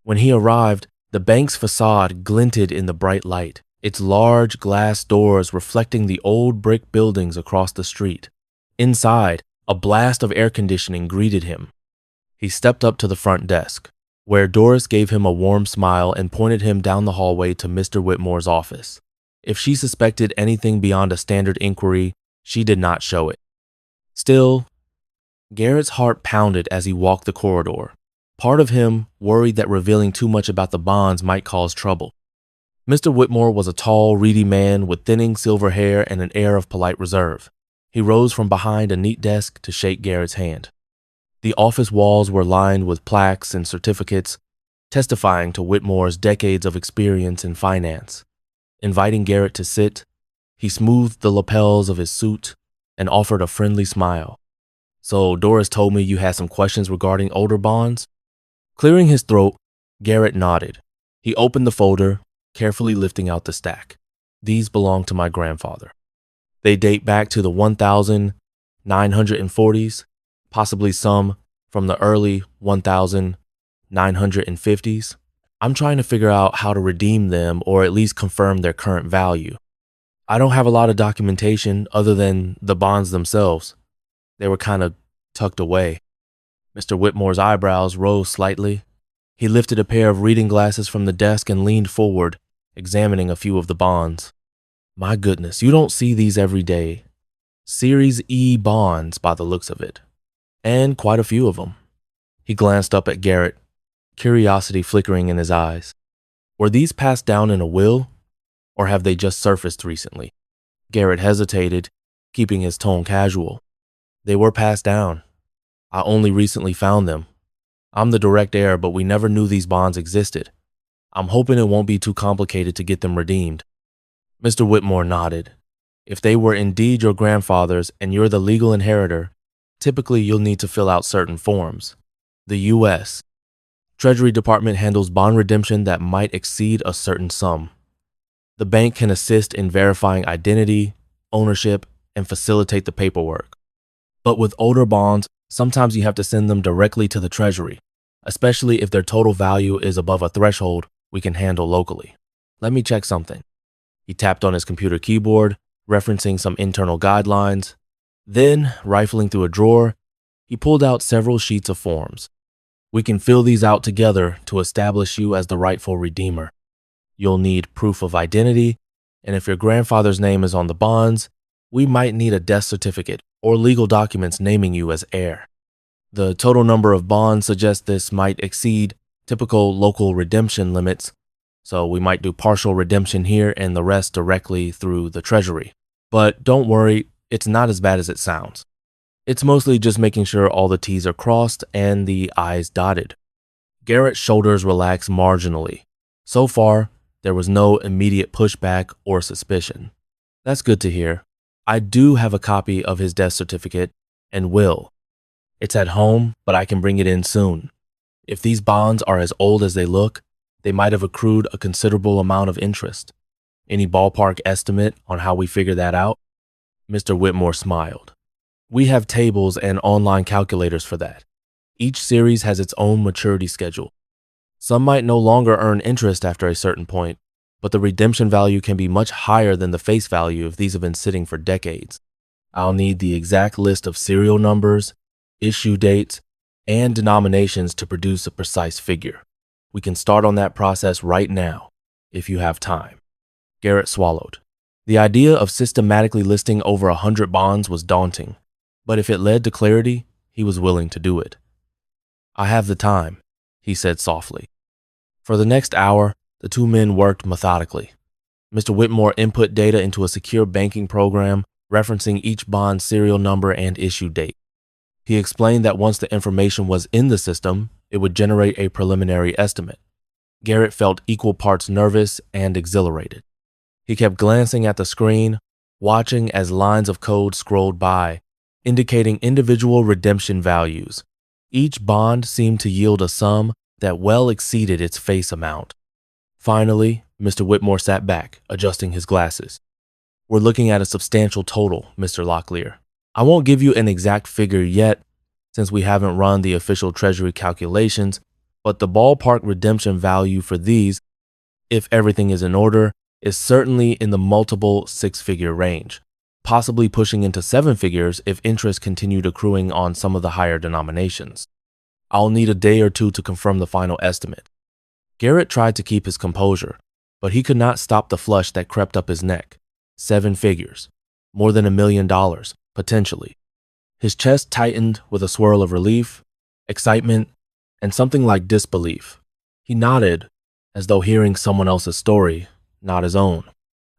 A: When he arrived, the bank's facade glinted in the bright light, its large glass doors reflecting the old brick buildings across the street. Inside, a blast of air conditioning greeted him. He stepped up to the front desk, where Doris gave him a warm smile and pointed him down the hallway to Mr. Whitmore's office. If she suspected anything beyond a standard inquiry, she did not show it. Still, Garrett's heart pounded as he walked the corridor. Part of him worried that revealing too much about the bonds might cause trouble. Mr. Whitmore was a tall, reedy man with thinning silver hair and an air of polite reserve. He rose from behind a neat desk to shake Garrett's hand. The office walls were lined with plaques and certificates, testifying to Whitmore's decades of experience in finance. Inviting Garrett to sit, he smoothed the lapels of his suit and offered a friendly smile. So Doris told me you had some questions regarding older bonds? Clearing his throat, Garrett nodded. He opened the folder, carefully lifting out the stack. These belong to my grandfather. They date back to the 1940s, possibly some from the early 1950s. I'm trying to figure out how to redeem them or at least confirm their current value. I don't have a lot of documentation other than the bonds themselves. They were kind of tucked away. Mr. Whitmore's eyebrows rose slightly. He lifted a pair of reading glasses from the desk and leaned forward, examining a few of the bonds. My goodness, you don't see these every day. Series E bonds by the looks of it. And quite a few of them. He glanced up at Garrett, curiosity flickering in his eyes. Were these passed down in a will, or have they just surfaced recently? Garrett hesitated, keeping his tone casual. They were passed down. I only recently found them. I'm the direct heir, but we never knew these bonds existed. I'm hoping it won't be too complicated to get them redeemed. Mr. Whitmore nodded. If they were indeed your grandfather's and you're the legal inheritor, typically you'll need to fill out certain forms. The U.S. Treasury Department handles bond redemption that might exceed a certain sum. The bank can assist in verifying identity, ownership, and facilitate the paperwork. But with older bonds, sometimes you have to send them directly to the Treasury, especially if their total value is above a threshold we can handle locally. Let me check something. He tapped on his computer keyboard, referencing some internal guidelines. Then, rifling through a drawer, he pulled out several sheets of forms. We can fill these out together to establish you as the rightful redeemer. You'll need proof of identity, and if your grandfather's name is on the bonds, we might need a death certificate or legal documents naming you as heir. The total number of bonds suggests this might exceed typical local redemption limits, so we might do partial redemption here and the rest directly through the Treasury. But don't worry, it's not as bad as it sounds. It's mostly just making sure all the T's are crossed and the I's dotted. Garrett's shoulders relaxed marginally. So far, there was no immediate pushback or suspicion. That's good to hear. I do have a copy of his death certificate and will. It's at home, but I can bring it in soon. If these bonds are as old as they look, they might have accrued a considerable amount of interest. Any ballpark estimate on how we figure that out? Mr. Whitmore smiled. We have tables and online calculators for that. Each series has its own maturity schedule. Some might no longer earn interest after a certain point, but the redemption value can be much higher than the face value if these have been sitting for decades. I'll need the exact list of serial numbers, issue dates, and denominations to produce a precise figure. We can start on that process right now, if you have time. Garrett swallowed. The idea of systematically listing over 100 bonds was daunting, but if it led to clarity, he was willing to do it. I have the time, he said softly. For the next hour, the two men worked methodically. Mr. Whitmore input data into a secure banking program referencing each bond's serial number and issue date. He explained that once the information was in the system, it would generate a preliminary estimate. Garrett felt equal parts nervous and exhilarated. He kept glancing at the screen, watching as lines of code scrolled by, indicating individual redemption values. Each bond seemed to yield a sum that well exceeded its face amount. Finally, Mr. Whitmore sat back, adjusting his glasses. We're looking at a substantial total, Mr. Locklear. I won't give you an exact figure yet, since we haven't run the official Treasury calculations, but the ballpark redemption value for these, if everything is in order, is certainly in the multiple six-figure range, possibly pushing into seven figures if interest continued accruing on some of the higher denominations. I'll need a day or two to confirm the final estimate. Garrett tried to keep his composure, but he could not stop the flush that crept up his neck. 7 figures, more than $1 million, potentially. His chest tightened with a swirl of relief, excitement, and something like disbelief. He nodded, as though hearing someone else's story, not his own.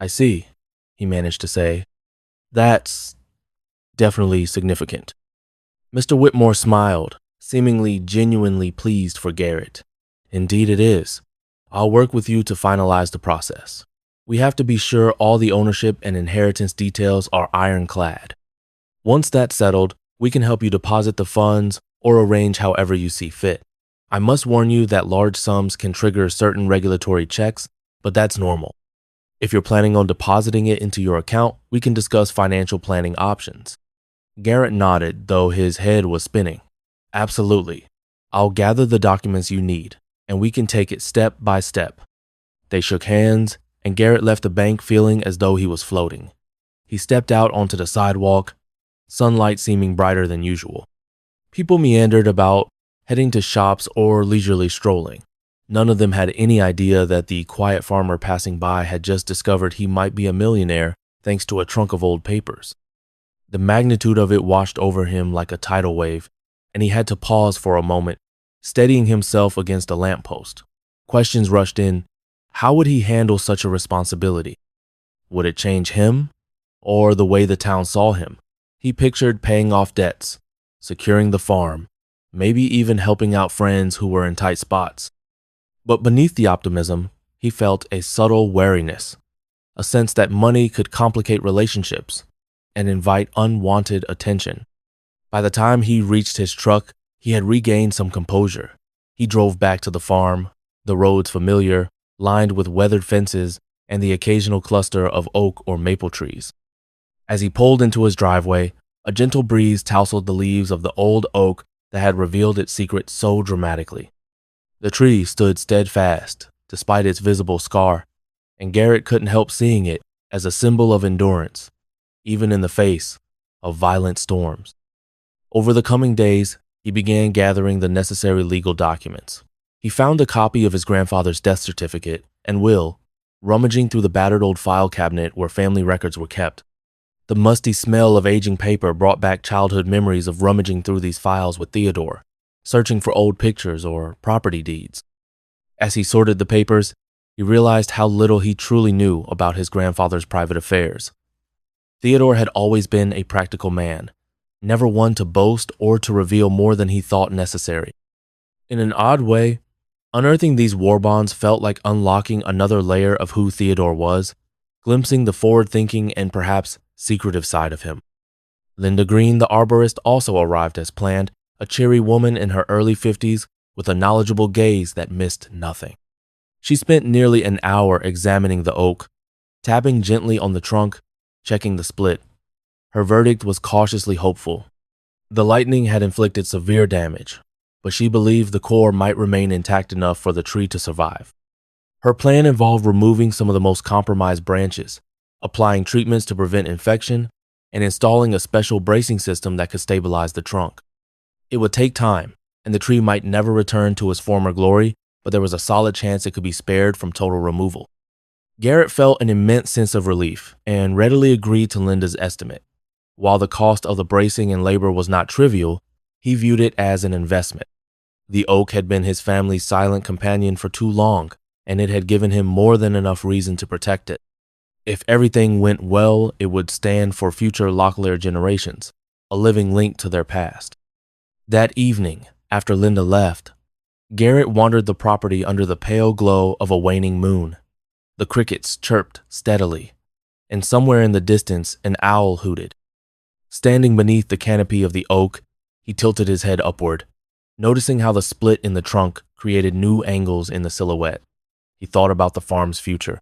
A: I see, he managed to say. That's definitely significant. Mr. Whitmore smiled, seemingly genuinely pleased for Garrett. Indeed it is. I'll work with you to finalize the process. We have to be sure all the ownership and inheritance details are ironclad. Once that's settled, we can help you deposit the funds or arrange however you see fit. I must warn you that large sums can trigger certain regulatory checks, but that's normal. If you're planning on depositing it into your account, we can discuss financial planning options. Garrett nodded, though his head was spinning. Absolutely. I'll gather the documents you need, and we can take it step by step. They shook hands, and Garrett left the bank feeling as though he was floating. He stepped out onto the sidewalk, sunlight seeming brighter than usual. People meandered about, heading to shops or leisurely strolling. None of them had any idea that the quiet farmer passing by had just discovered he might be a millionaire thanks to a trunk of old papers. The magnitude of it washed over him like a tidal wave, and he had to pause for a moment, steadying himself against a lamppost. Questions rushed in. How would he handle such a responsibility? Would it change him, or the way the town saw him? He pictured paying off debts, securing the farm, maybe even helping out friends who were in tight spots. But beneath the optimism, he felt a subtle wariness, a sense that money could complicate relationships and invite unwanted attention. By the time he reached his truck, he had regained some composure. He drove back to the farm, the roads familiar, lined with weathered fences and the occasional cluster of oak or maple trees. As he pulled into his driveway, a gentle breeze tousled the leaves of the old oak that had revealed its secret so dramatically. The tree stood steadfast, despite its visible scar, and Garrett couldn't help seeing it as a symbol of endurance, even in the face of violent storms. Over the coming days, he began gathering the necessary legal documents. He found a copy of his grandfather's death certificate and will, rummaging through the battered old file cabinet where family records were kept. The musty smell of aging paper brought back childhood memories of rummaging through these files with Theodore, searching for old pictures or property deeds. As he sorted the papers, he realized how little he truly knew about his grandfather's private affairs. Theodore had always been a practical man, never one to boast or to reveal more than he thought necessary. In an odd way, unearthing these war bonds felt like unlocking another layer of who Theodore was, glimpsing the forward-thinking and perhaps secretive side of him. Linda Green, the arborist, also arrived as planned, a cheery woman in her early 50s with a knowledgeable gaze that missed nothing. She spent nearly an hour examining the oak, tapping gently on the trunk, checking the split. Her verdict was cautiously hopeful. The lightning had inflicted severe damage, but she believed the core might remain intact enough for the tree to survive. Her plan involved removing some of the most compromised branches, applying treatments to prevent infection, and installing a special bracing system that could stabilize the trunk. It would take time, and the tree might never return to its former glory, but there was a solid chance it could be spared from total removal. Garrett felt an immense sense of relief and readily agreed to Linda's estimate. While the cost of the bracing and labor was not trivial, he viewed it as an investment. The oak had been his family's silent companion for too long, and it had given him more than enough reason to protect it. If everything went well, it would stand for future Locklear generations, a living link to their past. That evening, after Linda left, Garrett wandered the property under the pale glow of a waning moon. The crickets chirped steadily, and somewhere in the distance an owl hooted. Standing beneath the canopy of the oak, he tilted his head upward, noticing how the split in the trunk created new angles in the silhouette. He thought about the farm's future.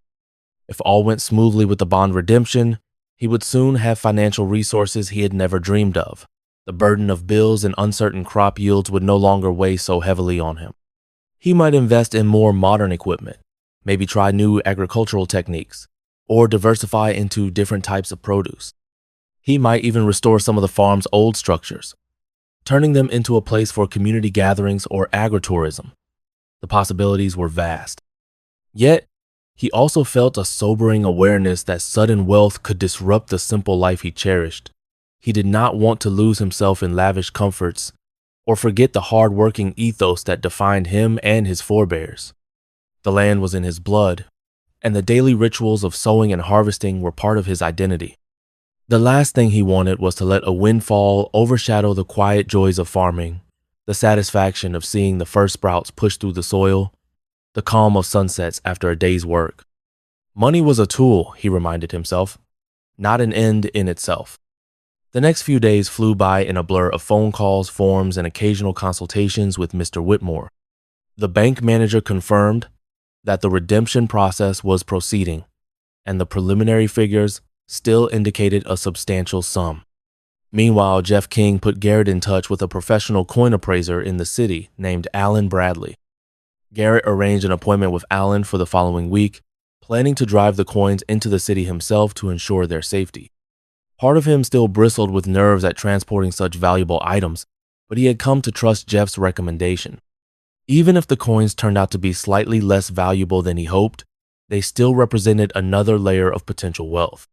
A: If all went smoothly with the bond redemption, he would soon have financial resources he had never dreamed of. The burden of bills and uncertain crop yields would no longer weigh so heavily on him. He might invest in more modern equipment, maybe try new agricultural techniques, or diversify into different types of produce. He might even restore some of the farm's old structures, turning them into a place for community gatherings or agritourism. The possibilities were vast. Yet, he also felt a sobering awareness that sudden wealth could disrupt the simple life he cherished. He did not want to lose himself in lavish comforts or forget the hard-working ethos that defined him and his forebears. The land was in his blood, and the daily rituals of sowing and harvesting were part of his identity. The last thing he wanted was to let a windfall overshadow the quiet joys of farming, the satisfaction of seeing the first sprouts push through the soil, the calm of sunsets after a day's work. Money was a tool, he reminded himself, not an end in itself. The next few days flew by in a blur of phone calls, forms, and occasional consultations with Mr. Whitmore. The bank manager confirmed that the redemption process was proceeding, and the preliminary figures still indicated a substantial sum. Meanwhile, Jeff King put Garrett in touch with a professional coin appraiser in the city named Alan Bradley. Garrett arranged an appointment with Alan for the following week, planning to drive the coins into the city himself to ensure their safety. Part of him still bristled with nerves at transporting such valuable items, but he had come to trust Jeff's recommendation. Even if the coins turned out to be slightly less valuable than he hoped, they still represented another layer of potential wealth.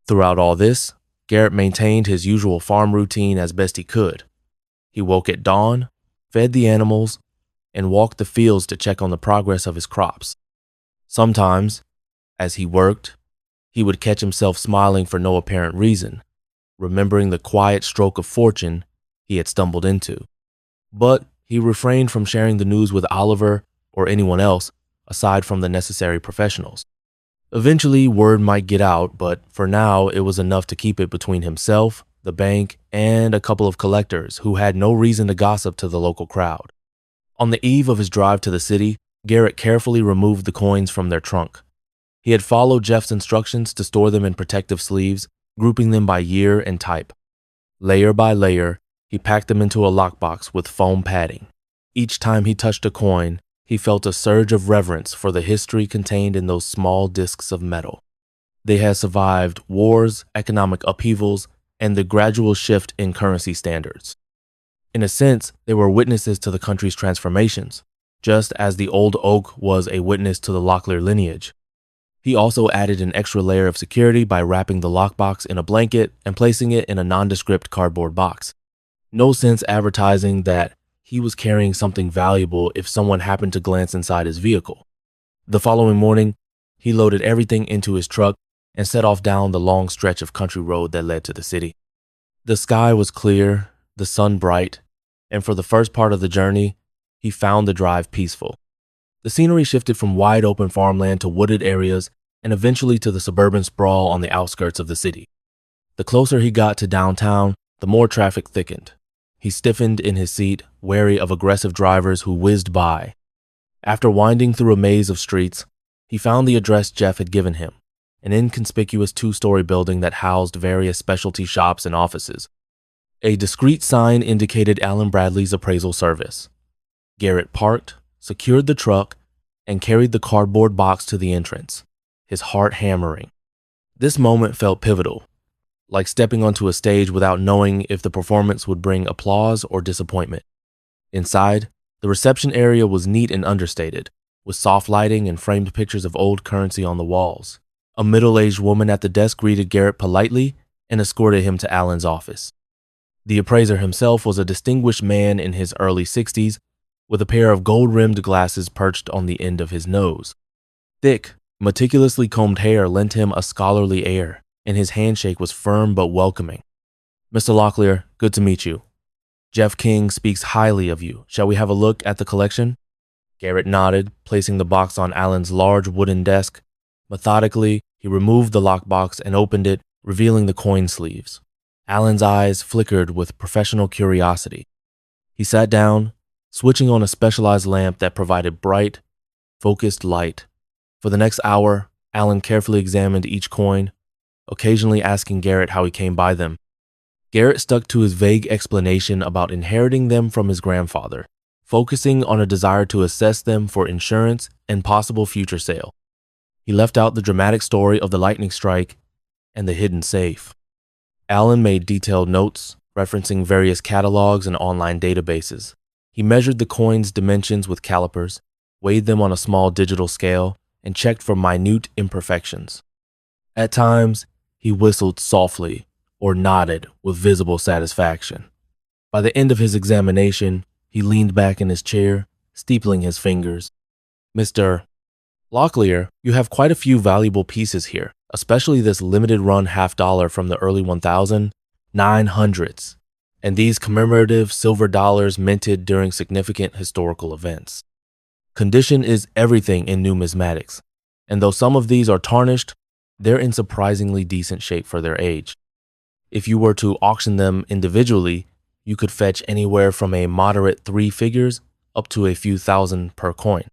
A: Throughout all this, Garrett maintained his usual farm routine as best he could. He woke at dawn, fed the animals, and walked the fields to check on the progress of his crops. Sometimes, as he worked, he would catch himself smiling for no apparent reason, remembering the quiet stroke of fortune he had stumbled into. But he refrained from sharing the news with Oliver or anyone else aside from the necessary professionals. Eventually, word might get out, but for now, it was enough to keep it between himself, the bank, and a couple of collectors who had no reason to gossip to the local crowd. On the eve of his drive to the city, Garrett carefully removed the coins from their trunk. He had followed Jeff's instructions to store them in protective sleeves, grouping them by year and type. Layer by layer, he packed them into a lockbox with foam padding. Each time he touched a coin, he felt a surge of reverence for the history contained in those small discs of metal. They had survived wars, economic upheavals, and the gradual shift in currency standards. In a sense, they were witnesses to the country's transformations, just as the old oak was a witness to the Locklear lineage. He also added an extra layer of security by wrapping the lockbox in a blanket and placing it in a nondescript cardboard box. No sense advertising that he was carrying something valuable if someone happened to glance inside his vehicle. The following morning, he loaded everything into his truck and set off down the long stretch of country road that led to the city. The sky was clear, the sun bright, and for the first part of the journey, he found the drive peaceful. The scenery shifted from wide open farmland to wooded areas and eventually to the suburban sprawl on the outskirts of the city. The closer he got to downtown, the more traffic thickened. He stiffened in his seat, wary of aggressive drivers who whizzed by. After winding through a maze of streets, he found the address Jeff had given him, an inconspicuous two-story building that housed various specialty shops and offices. A discreet sign indicated Alan Bradley's appraisal service. Garrett parked, secured the truck, and carried the cardboard box to the entrance, his heart hammering. This moment felt pivotal, like stepping onto a stage without knowing if the performance would bring applause or disappointment. Inside, the reception area was neat and understated, with soft lighting and framed pictures of old currency on the walls. A middle-aged woman at the desk greeted Garrett politely and escorted him to Alan's office. The appraiser himself was a distinguished man in his early 60s, with a pair of gold-rimmed glasses perched on the end of his nose. Thick, meticulously combed hair lent him a scholarly air, and his handshake was firm but welcoming. "Mr. Locklear, good to meet you. Jeff King speaks highly of you. Shall we have a look at the collection?" Garrett nodded, placing the box on Alan's large wooden desk. Methodically, he removed the lockbox and opened it, revealing the coin sleeves. Alan's eyes flickered with professional curiosity. He sat down, switching on a specialized lamp that provided bright, focused light. For the next hour, Alan carefully examined each coin, occasionally asking Garrett how he came by them. Garrett stuck to his vague explanation about inheriting them from his grandfather, focusing on a desire to assess them for insurance and possible future sale. He left out the dramatic story of the lightning strike and the hidden safe. Alan made detailed notes, referencing various catalogs and online databases. He measured the coins' dimensions with calipers, weighed them on a small digital scale, and checked for minute imperfections. At times, he whistled softly or nodded with visible satisfaction. By the end of his examination, he leaned back in his chair, steepling his fingers. "Mr. Locklear, you have quite a few valuable pieces here, especially this limited run $50 from the early 1900s, and these commemorative silver dollars minted during significant historical events. Condition is everything in numismatics, and though some of these are tarnished, they're in surprisingly decent shape for their age. If you were to auction them individually, you could fetch anywhere from a moderate 3 figures up to a few thousand per coin.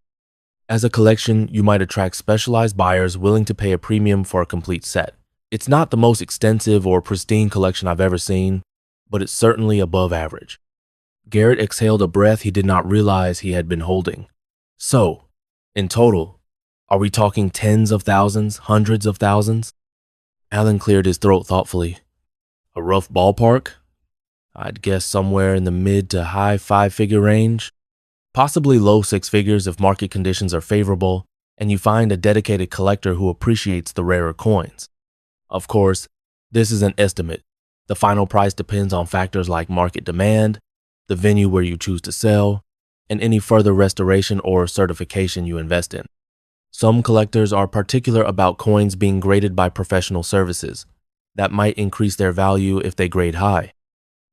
A: As a collection, you might attract specialized buyers willing to pay a premium for a complete set. It's not the most extensive or pristine collection I've ever seen, but it's certainly above average." Garrett exhaled a breath he did not realize he had been holding. "So, in total, are we talking tens of thousands, hundreds of thousands?" Alan cleared his throat thoughtfully. "A rough ballpark? I'd guess somewhere in the mid to high 5-figure range. Possibly low 6 figures if market conditions are favorable and you find a dedicated collector who appreciates the rarer coins. Of course, this is an estimate. The final price depends on factors like market demand, the venue where you choose to sell, and any further restoration or certification you invest in. Some collectors are particular about coins being graded by professional services. That might increase their value if they grade high.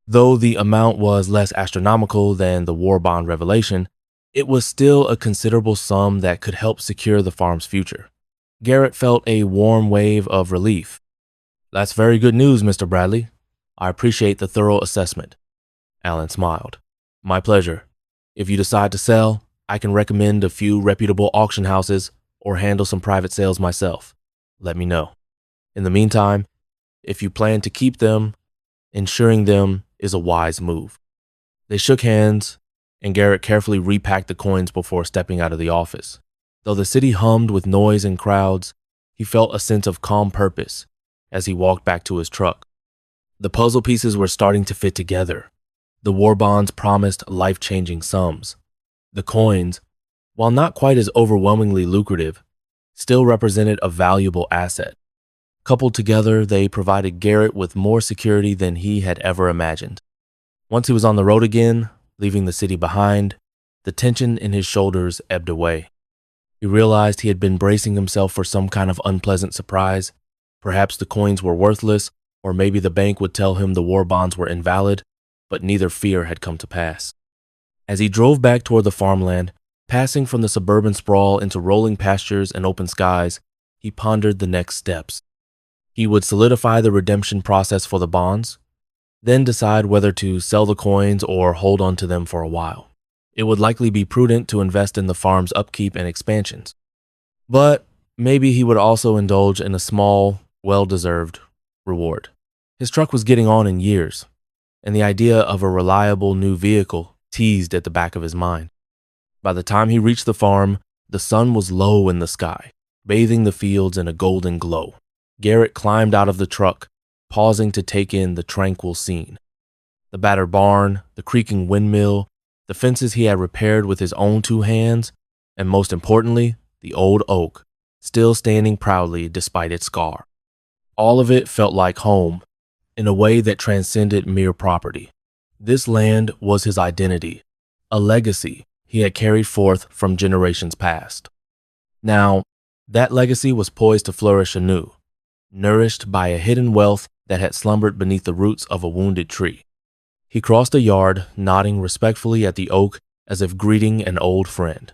A: Though the amount was less astronomical than the war bond revelation, it was still a considerable sum that could help secure the farm's future." Garrett felt a warm wave of relief. "That's very good news, Mr. Bradley. I appreciate the thorough assessment." Alan smiled. "My pleasure. If you decide to sell, I can recommend a few reputable auction houses or handle some private sales myself. Let me know. In the meantime, if you plan to keep them, insuring them is a wise move." They shook hands, and Garrett carefully repacked the coins before stepping out of the office. Though the city hummed with noise and crowds, he felt a sense of calm purpose as he walked back to his truck. The puzzle pieces were starting to fit together. The war bonds promised life-changing sums. The coins, while not quite as overwhelmingly lucrative, still represented a valuable asset. Coupled together, they provided Garrett with more security than he had ever imagined. Once he was on the road again, leaving the city behind, the tension in his shoulders ebbed away. He realized he had been bracing himself for some kind of unpleasant surprise. Perhaps the coins were worthless, or maybe the bank would tell him the war bonds were invalid, but neither fear had come to pass. As he drove back toward the farmland, passing from the suburban sprawl into rolling pastures and open skies, he pondered the next steps. He would solidify the redemption process for the bonds, then decide whether to sell the coins or hold on to them for a while. It would likely be prudent to invest in the farm's upkeep and expansions. But maybe he would also indulge in a small, well-deserved reward. His truck was getting on in years, and the idea of a reliable new vehicle teased at the back of his mind. By the time he reached the farm, the sun was low in the sky, bathing the fields in a golden glow. Garrett climbed out of the truck, pausing to take in the tranquil scene. The battered barn, the creaking windmill, the fences he had repaired with his own two hands, and most importantly, the old oak, still standing proudly despite its scar. All of it felt like home, in a way that transcended mere property. This land was his identity, a legacy he had carried forth from generations past. Now, that legacy was poised to flourish anew, nourished by a hidden wealth that had slumbered beneath the roots of a wounded tree. He crossed the yard, nodding respectfully at the oak as if greeting an old friend.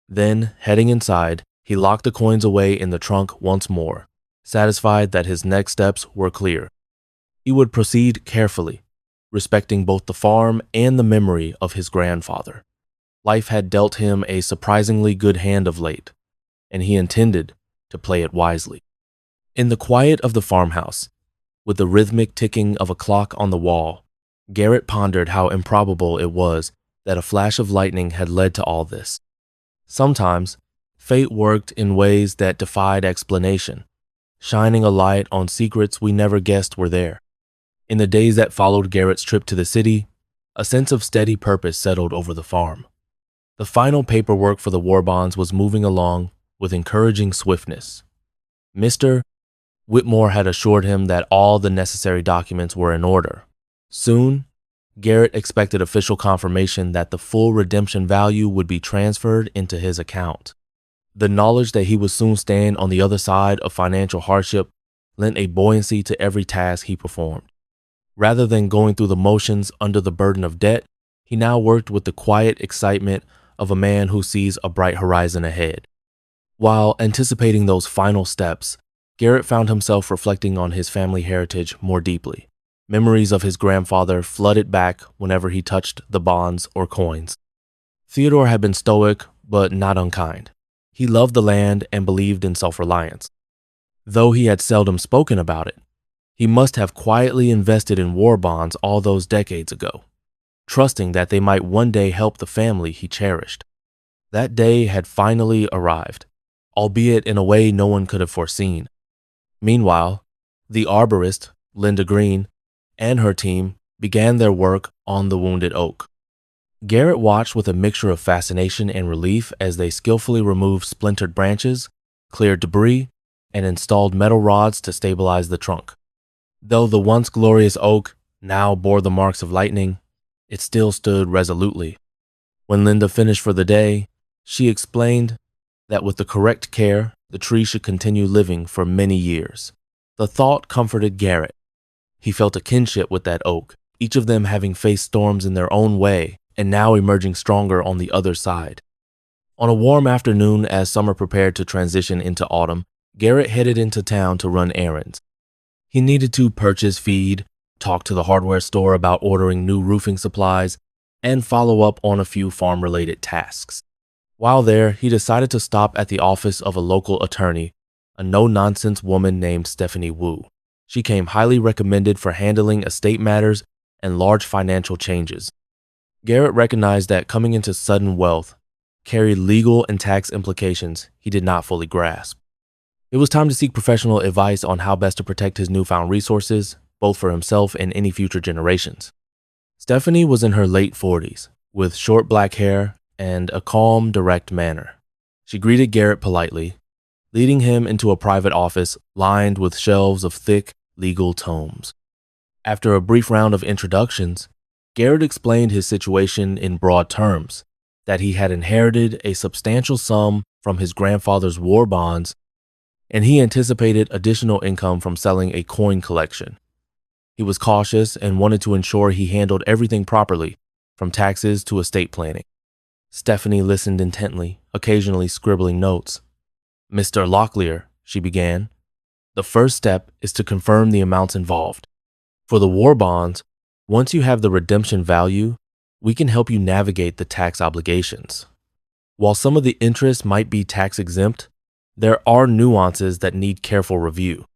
A: Then, heading inside, he locked the coins away in the trunk once more, satisfied that his next steps were clear. He would proceed carefully, respecting both the farm and the memory of his grandfather. Life had dealt him a surprisingly good hand of late, and he intended to play it wisely. In the quiet of the farmhouse, with the rhythmic ticking of a clock on the wall, Garrett pondered how improbable it was that a flash of lightning had led to all this. Sometimes, fate worked in ways that defied explanation, shining a light on secrets we never guessed were there. In the days that followed Garrett's trip to the city, a sense of steady purpose settled over the farm. The final paperwork for the war bonds was moving along with encouraging swiftness. Mr. Whitmore had assured him that all the necessary documents were in order. Soon, Garrett expected official confirmation that the full redemption value would be transferred into his account. The knowledge that he would soon stand on the other side of financial hardship lent a buoyancy to every task he performed. Rather than going through the motions under the burden of debt, he now worked with the quiet excitement of a man who sees a bright horizon ahead. While anticipating those final steps, Garrett found himself reflecting on his family heritage more deeply. Memories of his grandfather flooded back whenever he touched the bonds or coins. Theodore had been stoic, but not unkind. He loved the land and believed in self-reliance. Though he had seldom spoken about it, he must have quietly invested in war bonds all those decades ago, trusting that they might one day help the family he cherished. That day had finally arrived, albeit in a way no one could have foreseen. Meanwhile, the arborist, Linda Green, and her team began their work on the wounded oak. Garrett watched with a mixture of fascination and relief as they skillfully removed splintered branches, cleared debris, and installed metal rods to stabilize the trunk. Though the once glorious oak now bore the marks of lightning, it still stood resolutely. When Linda finished for the day, she explained that with the correct care, the tree should continue living for many years. The thought comforted Garrett. He felt a kinship with that oak, each of them having faced storms in their own way and now emerging stronger on the other side. On a warm afternoon as summer prepared to transition into autumn, Garrett headed into town to run errands. He needed to purchase feed, talk to the hardware store about ordering new roofing supplies, and follow up on a few farm-related tasks. While there, he decided to stop at the office of a local attorney, a no-nonsense woman named Stephanie Wu. She came highly recommended for handling estate matters and large financial changes. Garrett recognized that coming into sudden wealth carried legal and tax implications he did not fully grasp. It was time to seek professional advice on how best to protect his newfound resources, both for himself and any future generations. Stephanie was in her late 40s, with short black hair and a calm, direct manner. She greeted Garrett politely, leading him into a private office lined with shelves of thick, legal tomes. After a brief round of introductions, Garrett explained his situation in broad terms, that he had inherited a substantial sum from his grandfather's war bonds, and he anticipated additional income from selling a coin collection. He was cautious and wanted to ensure he handled everything properly, from taxes to estate planning. Stephanie listened intently, occasionally scribbling notes. "Mr. Locklear," she began, "the first step is to confirm the amounts involved. For the war bonds, once you have the redemption value, we can help you navigate the tax obligations. While some of the interest might be tax exempt, there are nuances that need careful review.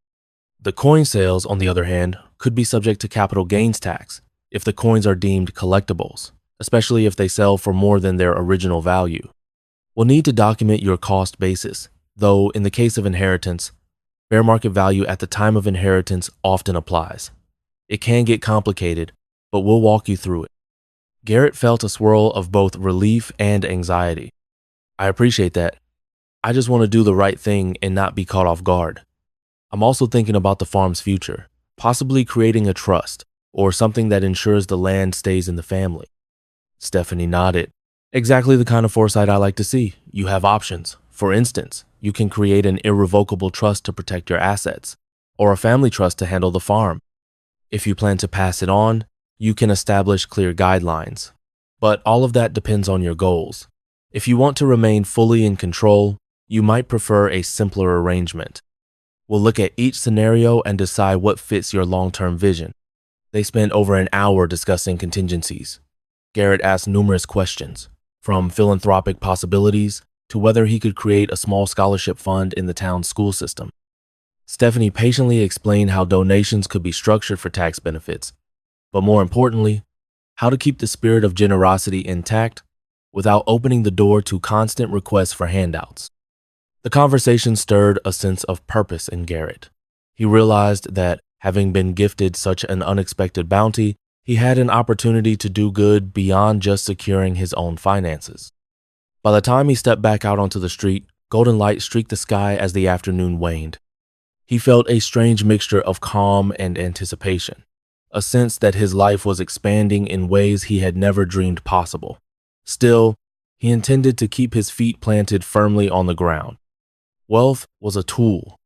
A: The coin sales, on the other hand, could be subject to capital gains tax if the coins are deemed collectibles, especially if they sell for more than their original value. We'll need to document your cost basis, though in the case of inheritance, fair market value at the time of inheritance often applies. It can get complicated, but we'll walk you through it. Garrett felt a swirl of both relief and anxiety. I appreciate that. I just want to do the right thing and not be caught off guard. I'm also thinking about the farm's future, possibly creating a trust or something that ensures the land stays in the family. Stephanie nodded. Exactly the kind of foresight I like to see. You have options. For instance, you can create an irrevocable trust to protect your assets, or a family trust to handle the farm. If you plan to pass it on, you can establish clear guidelines. But all of that depends on your goals. If you want to remain fully in control, you might prefer a simpler arrangement. We'll look at each scenario and decide what fits your long-term vision. They spent over an hour discussing contingencies. Garrett asked numerous questions, from philanthropic possibilities to whether he could create a small scholarship fund in the town's school system. Stephanie patiently explained how donations could be structured for tax benefits, but more importantly, how to keep the spirit of generosity intact without opening the door to constant requests for handouts. The conversation stirred a sense of purpose in Garrett. He realized that, having been gifted such an unexpected bounty, he had an opportunity to do good beyond just securing his own finances. By the time he stepped back out onto the street, golden light streaked the sky as the afternoon waned. He felt a strange mixture of calm and anticipation, a sense that his life was expanding in ways he had never dreamed possible. Still, he intended to keep his feet planted firmly on the ground. Wealth was a tool,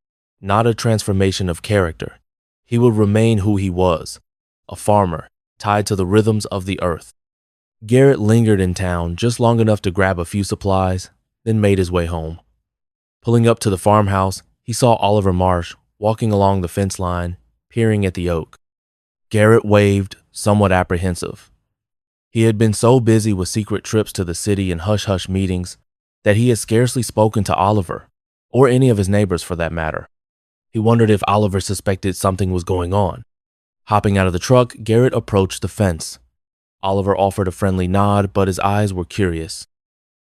A: not a transformation of character. He would remain who he was, a farmer tied to the rhythms of the earth. Garrett lingered in town just long enough to grab a few supplies, then made his way home. Pulling up to the farmhouse, he saw Oliver Marsh walking along the fence line, peering at the oak. Garrett waved, somewhat apprehensive. He had been so busy with secret trips to the city and hush-hush meetings that he had scarcely spoken to Oliver, or any of his neighbors for that matter. He wondered if Oliver suspected something was going on. Hopping out of the truck, Garrett approached the fence. Oliver offered a friendly nod, but his eyes were curious.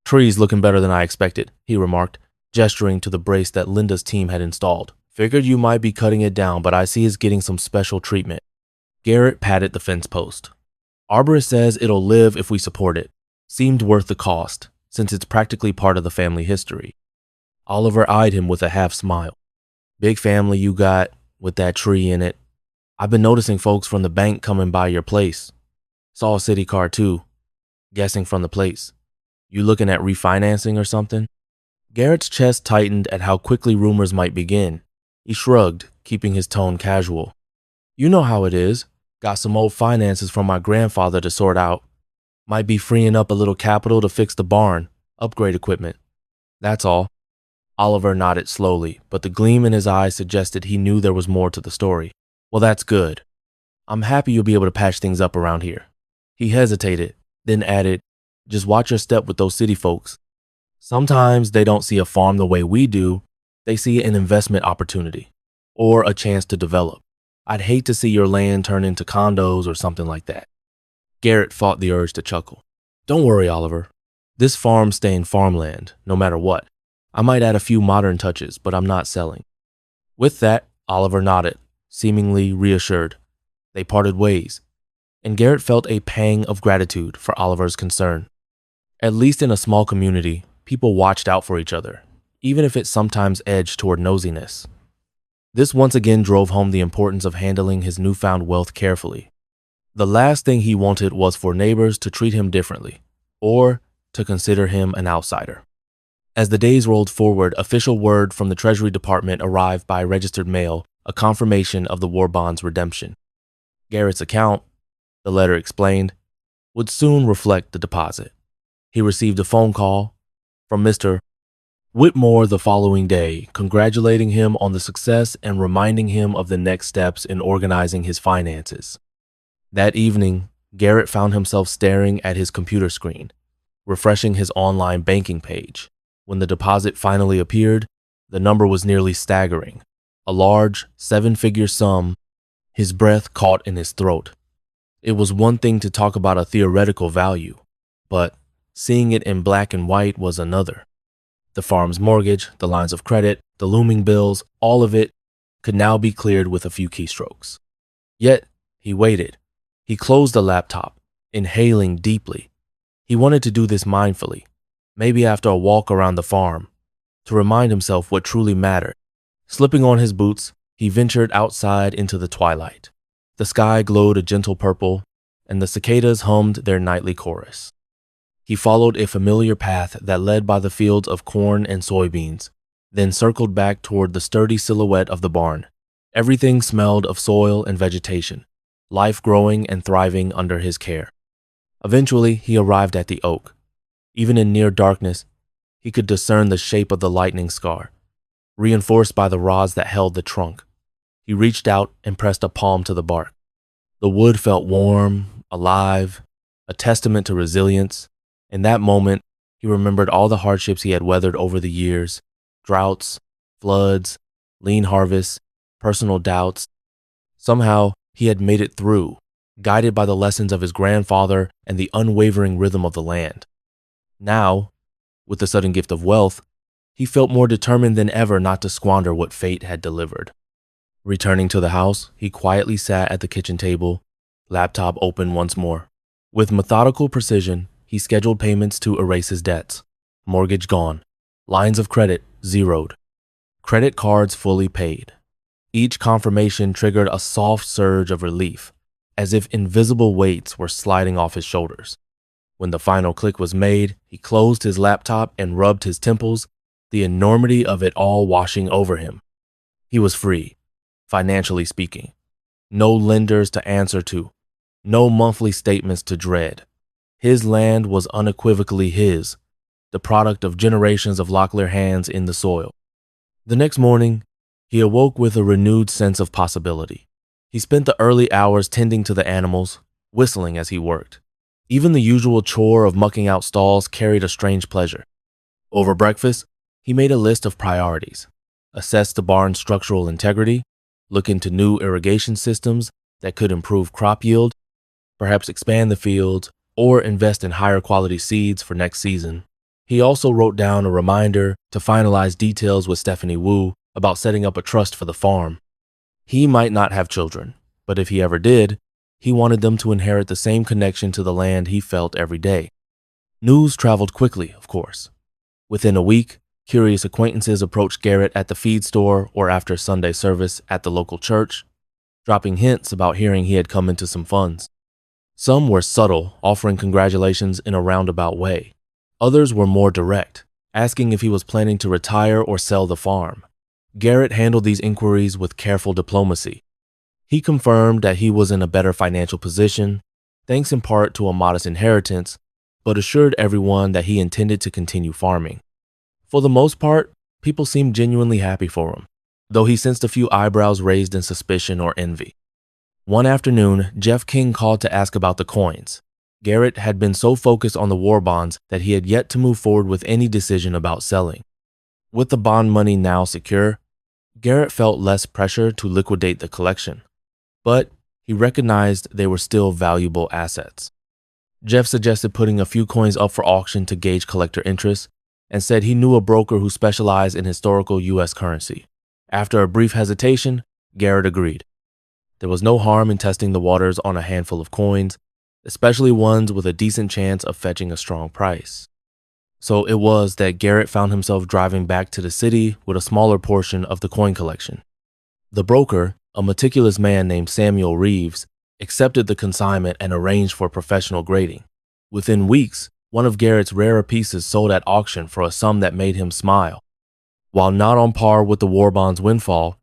A: "Tree's looking better than I expected," he remarked, gesturing to the brace that Linda's team had installed. "Figured you might be cutting it down, but I see it's getting some special treatment." Garrett patted the fence post. "Arborist says it'll live if we support it. Seemed worth the cost, since it's practically part of the family history." Oliver eyed him with a half smile. "Big family you got, with that tree in it. I've been noticing folks from the bank coming by your place. Saw a city car too. Guessing from the plates. You looking at refinancing or something?" Garrett's chest tightened at how quickly rumors might begin. He shrugged, keeping his tone casual. "You know how it is. Got some old finances from my grandfather to sort out. Might be freeing up a little capital to fix the barn, upgrade equipment. That's all." Oliver nodded slowly, but the gleam in his eyes suggested he knew there was more to the story. "Well, that's good. I'm happy you'll be able to patch things up around here." He hesitated, then added, "Just watch your step with those city folks. Sometimes they don't see a farm the way we do. They see an investment opportunity, or a chance to develop. I'd hate to see your land turn into condos or something like that." Garrett fought the urge to chuckle. "Don't worry, Oliver. This farm's staying farmland, no matter what. I might add a few modern touches, but I'm not selling." With that, Oliver nodded, seemingly reassured. They parted ways, and Garrett felt a pang of gratitude for Oliver's concern. At least in a small community, people watched out for each other, even if it sometimes edged toward nosiness. This once again drove home the importance of handling his newfound wealth carefully. The last thing he wanted was for neighbors to treat him differently, or to consider him an outsider. As the days rolled forward, official word from the Treasury Department arrived by registered mail, a confirmation of the war bond's redemption. Garrett's account, the letter explained, would soon reflect the deposit. He received a phone call from Mr. Whitmore the following day, congratulating him on the success and reminding him of the next steps in organizing his finances. That evening, Garrett found himself staring at his computer screen, refreshing his online banking page. When the deposit finally appeared, the number was nearly staggering. A large, 7-figure sum. His breath caught in his throat. It was one thing to talk about a theoretical value, but seeing it in black and white was another. The farm's mortgage, the lines of credit, the looming bills, all of it could now be cleared with a few keystrokes. Yet, he waited. He closed the laptop, inhaling deeply. He wanted to do this mindfully, maybe after a walk around the farm, to remind himself what truly mattered. Slipping on his boots, he ventured outside into the twilight. The sky glowed a gentle purple, and the cicadas hummed their nightly chorus. He followed a familiar path that led by the fields of corn and soybeans, then circled back toward the sturdy silhouette of the barn. Everything smelled of soil and vegetation, life growing and thriving under his care. Eventually, he arrived at the oak. Even in near darkness, he could discern the shape of the lightning scar, reinforced by the rods that held the trunk. He reached out and pressed a palm to the bark. The wood felt warm, alive, a testament to resilience. In that moment, he remembered all the hardships he had weathered over the years: droughts, floods, lean harvests, personal doubts. Somehow, he had made it through, guided by the lessons of his grandfather and the unwavering rhythm of the land. Now, with the sudden gift of wealth, he felt more determined than ever not to squander what fate had delivered. Returning to the house, he quietly sat at the kitchen table, laptop open once more. With methodical precision, he scheduled payments to erase his debts. Mortgage gone. Lines of credit zeroed. Credit cards fully paid. Each confirmation triggered a soft surge of relief, as if invisible weights were sliding off his shoulders. When the final click was made, he closed his laptop and rubbed his temples, the enormity of it all washing over him. He was free, financially speaking. No lenders to answer to, no monthly statements to dread. His land was unequivocally his, the product of generations of Locklear hands in the soil. The next morning, he awoke with a renewed sense of possibility. He spent the early hours tending to the animals, whistling as he worked. Even the usual chore of mucking out stalls carried a strange pleasure. Over breakfast, he made a list of priorities: assess the barn's structural integrity, look into new irrigation systems that could improve crop yield, perhaps expand the fields, or invest in higher quality seeds for next season. He also wrote down a reminder to finalize details with Stephanie Wu about setting up a trust for the farm. He might not have children, but if he ever did, he wanted them to inherit the same connection to the land he felt every day. News traveled quickly, of course. Within a week, curious acquaintances approached Garrett at the feed store or after Sunday service at the local church, dropping hints about hearing he had come into some funds. Some were subtle, offering congratulations in a roundabout way. Others were more direct, asking if he was planning to retire or sell the farm. Garrett handled these inquiries with careful diplomacy. He confirmed that he was in a better financial position, thanks in part to a modest inheritance, but assured everyone that he intended to continue farming. For the most part, people seemed genuinely happy for him, though he sensed a few eyebrows raised in suspicion or envy. One afternoon, Jeff King called to ask about the coins. Garrett had been so focused on the war bonds that he had yet to move forward with any decision about selling. With the bond money now secure, Garrett felt less pressure to liquidate the collection, but he recognized they were still valuable assets. Jeff suggested putting a few coins up for auction to gauge collector interest, and said he knew a broker who specialized in historical U.S. currency. After a brief hesitation, Garrett agreed. There was no harm in testing the waters on a handful of coins, especially ones with a decent chance of fetching a strong price. So it was that Garrett found himself driving back to the city with a smaller portion of the coin collection. The broker, a meticulous man named Samuel Reeves, accepted the consignment and arranged for professional grading. Within weeks, one of Garrett's rarer pieces sold at auction for a sum that made him smile. While not on par with the war bonds windfall,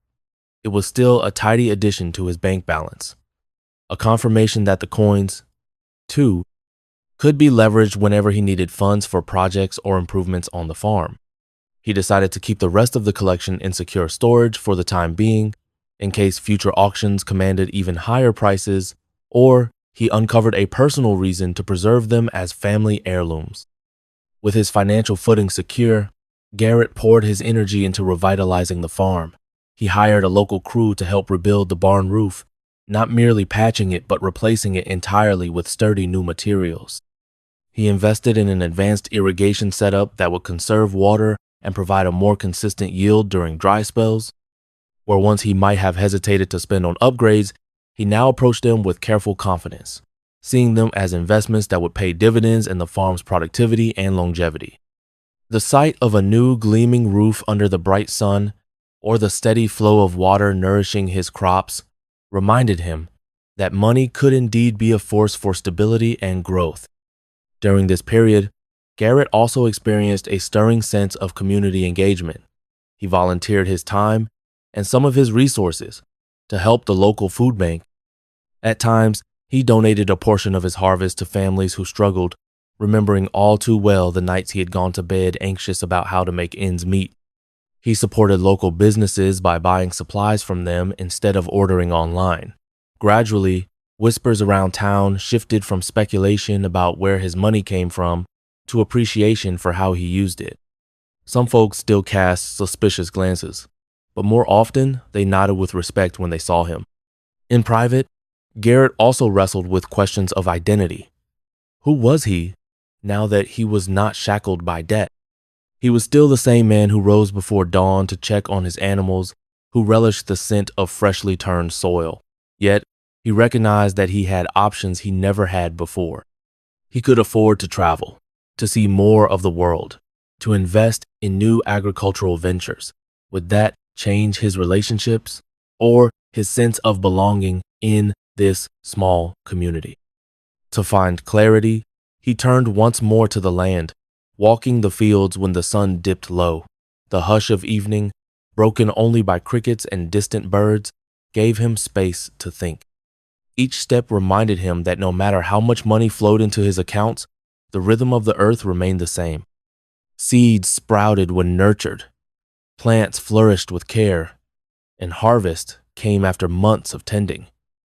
A: it was still a tidy addition to his bank balance, a confirmation that the coins, too, could be leveraged whenever he needed funds for projects or improvements on the farm. He decided to keep the rest of the collection in secure storage for the time being, in case future auctions commanded even higher prices, or he uncovered a personal reason to preserve them as family heirlooms. With his financial footing secure, Garrett poured his energy into revitalizing the farm. He hired a local crew to help rebuild the barn roof, not merely patching it but replacing it entirely with sturdy new materials. He invested in an advanced irrigation setup that would conserve water and provide a more consistent yield during dry spells. Where once he might have hesitated to spend on upgrades, he now approached them with careful confidence, seeing them as investments that would pay dividends in the farm's productivity and longevity. The sight of a new gleaming roof under the bright sun, or the steady flow of water nourishing his crops, reminded him that money could indeed be a force for stability and growth. During this period, Garrett also experienced a stirring sense of community engagement. He volunteered his time and some of his resources to help the local food bank. At times, he donated a portion of his harvest to families who struggled, remembering all too well the nights he had gone to bed anxious about how to make ends meet. He supported local businesses by buying supplies from them instead of ordering online. Gradually, whispers around town shifted from speculation about where his money came from to appreciation for how he used it. Some folks still cast suspicious glances, but more often they nodded with respect when they saw him. In private, Garrett also wrestled with questions of identity. Who was he now that he was not shackled by debt? He was still the same man who rose before dawn to check on his animals, who relished the scent of freshly turned soil. Yet, he recognized that he had options he never had before. He could afford to travel, to see more of the world, to invest in new agricultural ventures. Would that change his relationships or his sense of belonging in this small community? To find clarity, he turned once more to the land, walking the fields when the sun dipped low. The hush of evening, broken only by crickets and distant birds, gave him space to think. Each step reminded him that no matter how much money flowed into his accounts, the rhythm of the earth remained the same. Seeds sprouted when nurtured, plants flourished with care, and harvest came after months of tending.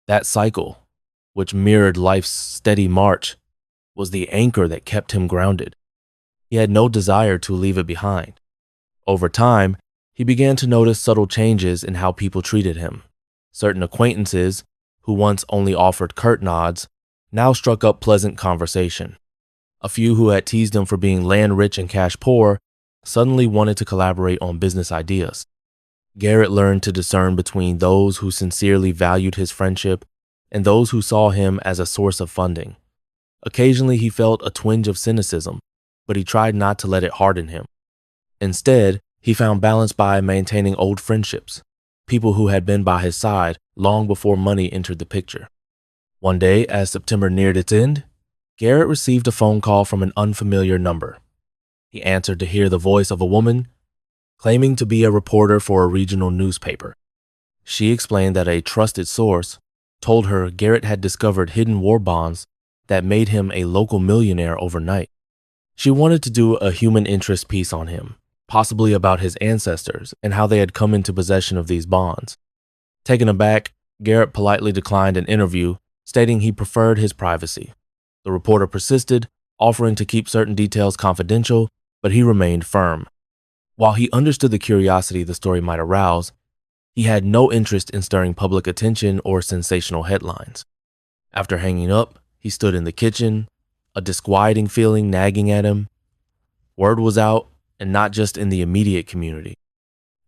A: That cycle, which mirrored life's steady march, was the anchor that kept him grounded. He had no desire to leave it behind. Over time, he began to notice subtle changes in how people treated him. Certain acquaintances, who once only offered curt nods, now struck up pleasant conversation. A few who had teased him for being land-rich and cash-poor suddenly wanted to collaborate on business ideas. Garrett learned to discern between those who sincerely valued his friendship and those who saw him as a source of funding. Occasionally, he felt a twinge of cynicism, but he tried not to let it harden him. Instead, he found balance by maintaining old friendships, people who had been by his side long before money entered the picture. One day, as September neared its end, Garrett received a phone call from an unfamiliar number. He answered to hear the voice of a woman claiming to be a reporter for a regional newspaper. She explained that a trusted source told her Garrett had discovered hidden war bonds that made him a local millionaire overnight. She wanted to do a human interest piece on him, possibly about his ancestors and how they had come into possession of these bonds. Taken aback, Garrett politely declined an interview, stating he preferred his privacy. The reporter persisted, offering to keep certain details confidential, but he remained firm. While he understood the curiosity the story might arouse, he had no interest in stirring public attention or sensational headlines. After hanging up, he stood in the kitchen, a disquieting feeling nagging at him. Word was out, and not just in the immediate community.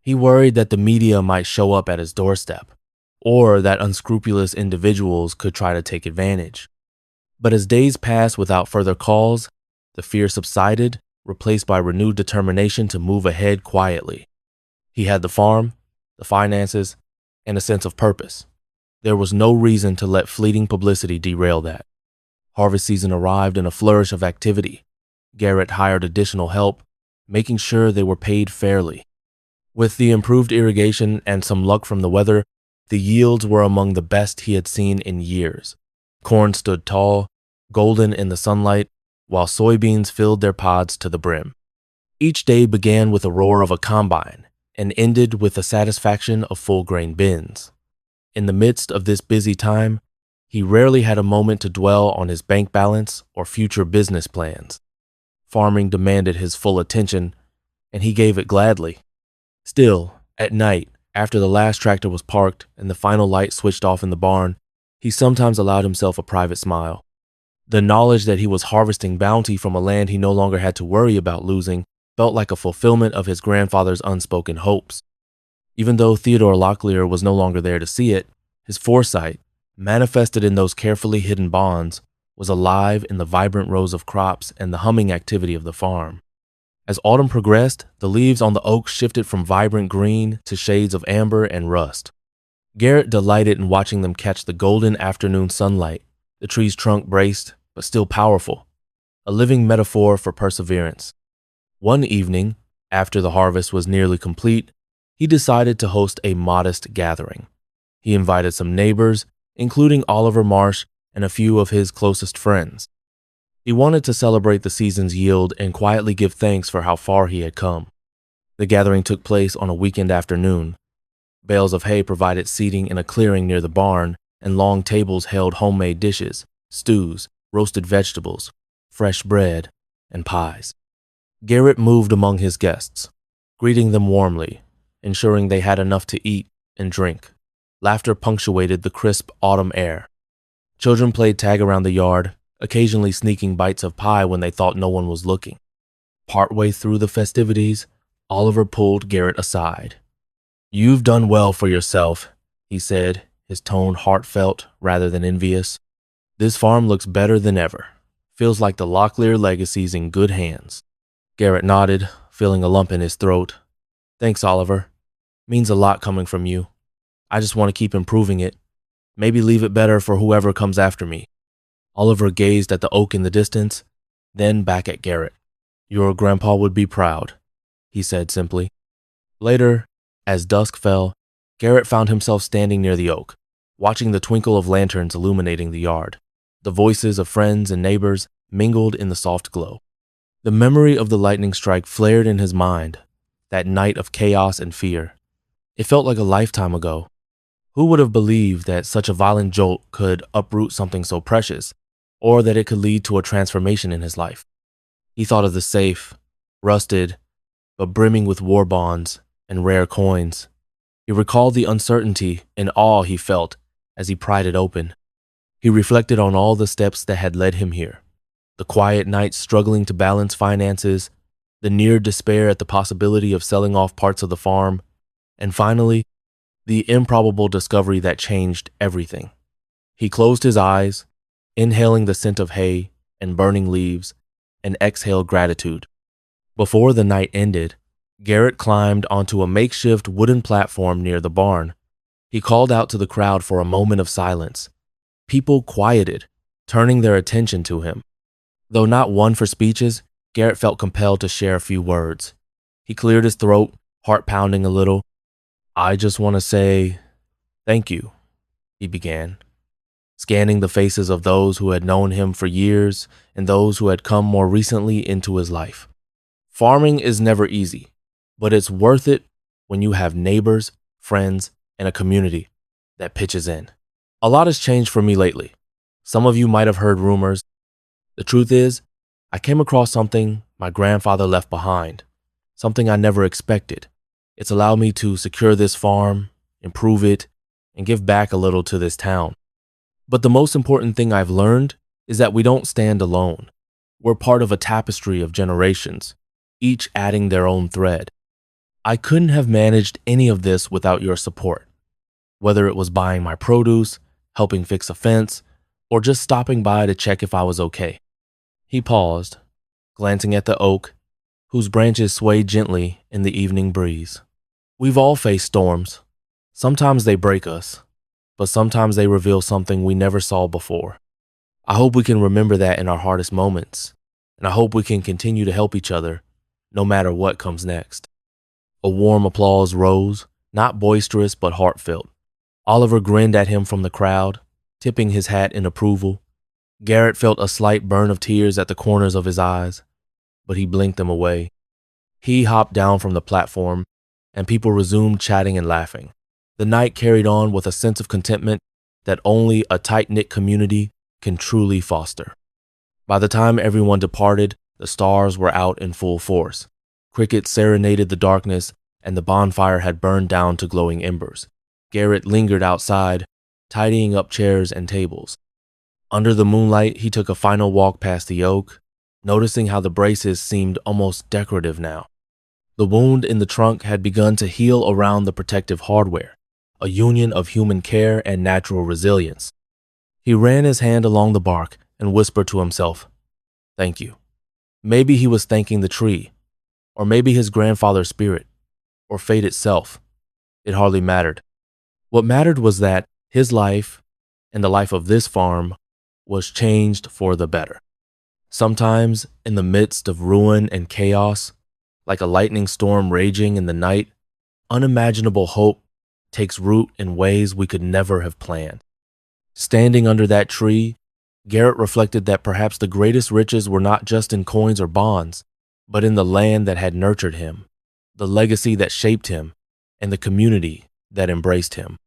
A: He worried that the media might show up at his doorstep, or that unscrupulous individuals could try to take advantage. But as days passed without further calls, the fear subsided, replaced by renewed determination to move ahead quietly. He had the farm, the finances, and a sense of purpose. There was no reason to let fleeting publicity derail that. Harvest season arrived in a flourish of activity. Garrett hired additional help, making sure they were paid fairly. With the improved irrigation and some luck from the weather, the yields were among the best he had seen in years. Corn stood tall, golden in the sunlight, while soybeans filled their pods to the brim. Each day began with a roar of a combine and ended with the satisfaction of full-grain bins. In the midst of this busy time, he rarely had a moment to dwell on his bank balance or future business plans. Farming demanded his full attention, and he gave it gladly. Still, at night, after the last tractor was parked and the final light switched off in the barn, he sometimes allowed himself a private smile. The knowledge that he was harvesting bounty from a land he no longer had to worry about losing felt like a fulfillment of his grandfather's unspoken hopes. Even though Theodore Locklear was no longer there to see it, his foresight, manifested in those carefully hidden bonds, was alive in the vibrant rows of crops and the humming activity of the farm. As autumn progressed, the leaves on the oak shifted from vibrant green to shades of amber and rust. Garrett delighted in watching them catch the golden afternoon sunlight, the tree's trunk braced, but still powerful, a living metaphor for perseverance. One evening, after the harvest was nearly complete, he decided to host a modest gathering. He invited some neighbors, including Oliver Marsh and a few of his closest friends. He wanted to celebrate the season's yield and quietly give thanks for how far he had come. The gathering took place on a weekend afternoon. Bales of hay provided seating in a clearing near the barn, and long tables held homemade dishes, stews, roasted vegetables, fresh bread, and pies. Garrett moved among his guests, greeting them warmly, ensuring they had enough to eat and drink. Laughter punctuated the crisp autumn air. Children played tag around the yard, occasionally sneaking bites of pie when they thought no one was looking. Partway through the festivities, Oliver pulled Garrett aside. "You've done well for yourself," he said, his tone heartfelt rather than envious. "This farm looks better than ever. Feels like the Locklear legacy's in good hands." Garrett nodded, feeling a lump in his throat. "Thanks, Oliver. Means a lot coming from you. I just want to keep improving it. Maybe leave it better for whoever comes after me." Oliver gazed at the oak in the distance, then back at Garrett. "Your grandpa would be proud," he said simply. Later, as dusk fell, Garrett found himself standing near the oak, watching the twinkle of lanterns illuminating the yard. The voices of friends and neighbors mingled in the soft glow. The memory of the lightning strike flared in his mind, that night of chaos and fear. It felt like a lifetime ago. Who would have believed that such a violent jolt could uproot something so precious, or that it could lead to a transformation in his life? He thought of the safe, rusted, but brimming with war bonds and rare coins. He recalled the uncertainty and awe he felt as he pried it open. He reflected on all the steps that had led him here. The quiet nights struggling to balance finances, the near despair at the possibility of selling off parts of the farm, and finally, the improbable discovery that changed everything. He closed his eyes, inhaling the scent of hay and burning leaves, and exhaled gratitude. Before the night ended, Garrett climbed onto a makeshift wooden platform near the barn. He called out to the crowd for a moment of silence. People quieted, turning their attention to him. Though not one for speeches, Garrett felt compelled to share a few words. He cleared his throat, heart pounding a little. "I just want to say thank you," he began, scanning the faces of those who had known him for years and those who had come more recently into his life. "Farming is never easy, but it's worth it when you have neighbors, friends, and a community that pitches in. A lot has changed for me lately. Some of you might have heard rumors. The truth is, I came across something my grandfather left behind, something I never expected. It's allowed me to secure this farm, improve it, and give back a little to this town. But the most important thing I've learned is that we don't stand alone. We're part of a tapestry of generations, each adding their own thread. I couldn't have managed any of this without your support, whether it was buying my produce, helping fix a fence, or just stopping by to check if I was okay." He paused, glancing at the oak, whose branches swayed gently in the evening breeze. "We've all faced storms. Sometimes they break us, but sometimes they reveal something we never saw before. I hope we can remember that in our hardest moments, and I hope we can continue to help each other, no matter what comes next." A warm applause rose, not boisterous but heartfelt. Oliver grinned at him from the crowd, tipping his hat in approval. Garrett felt a slight burn of tears at the corners of his eyes, but he blinked them away. He hopped down from the platform, and people resumed chatting and laughing. The night carried on with a sense of contentment that only a tight-knit community can truly foster. By the time everyone departed, the stars were out in full force. Crickets serenaded the darkness, and the bonfire had burned down to glowing embers. Garrett lingered outside, tidying up chairs and tables. Under the moonlight, he took a final walk past the oak, noticing how the braces seemed almost decorative now. The wound in the trunk had begun to heal around the protective hardware, a union of human care and natural resilience. He ran his hand along the bark and whispered to himself, "Thank you." Maybe he was thanking the tree, or maybe his grandfather's spirit, or fate itself. It hardly mattered. What mattered was that his life and the life of this farm was changed for the better. Sometimes, in the midst of ruin and chaos, like a lightning storm raging in the night, unimaginable hope takes root in ways we could never have planned. Standing under that tree, Garrett reflected that perhaps the greatest riches were not just in coins or bonds, but in the land that had nurtured him, the legacy that shaped him, and the community that embraced him.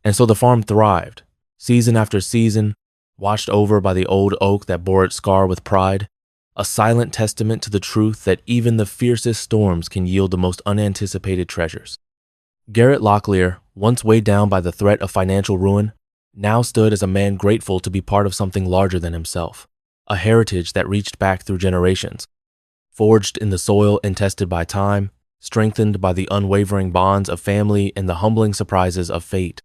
A: And so the farm thrived, season after season, watched over by the old oak that bore its scar with pride, a silent testament to the truth that even the fiercest storms can yield the most unanticipated treasures. Garrett Locklear, once weighed down by the threat of financial ruin, now stood as a man grateful to be part of something larger than himself, a heritage that reached back through generations, forged in the soil and tested by time, strengthened by the unwavering bonds of family and the humbling surprises of fate.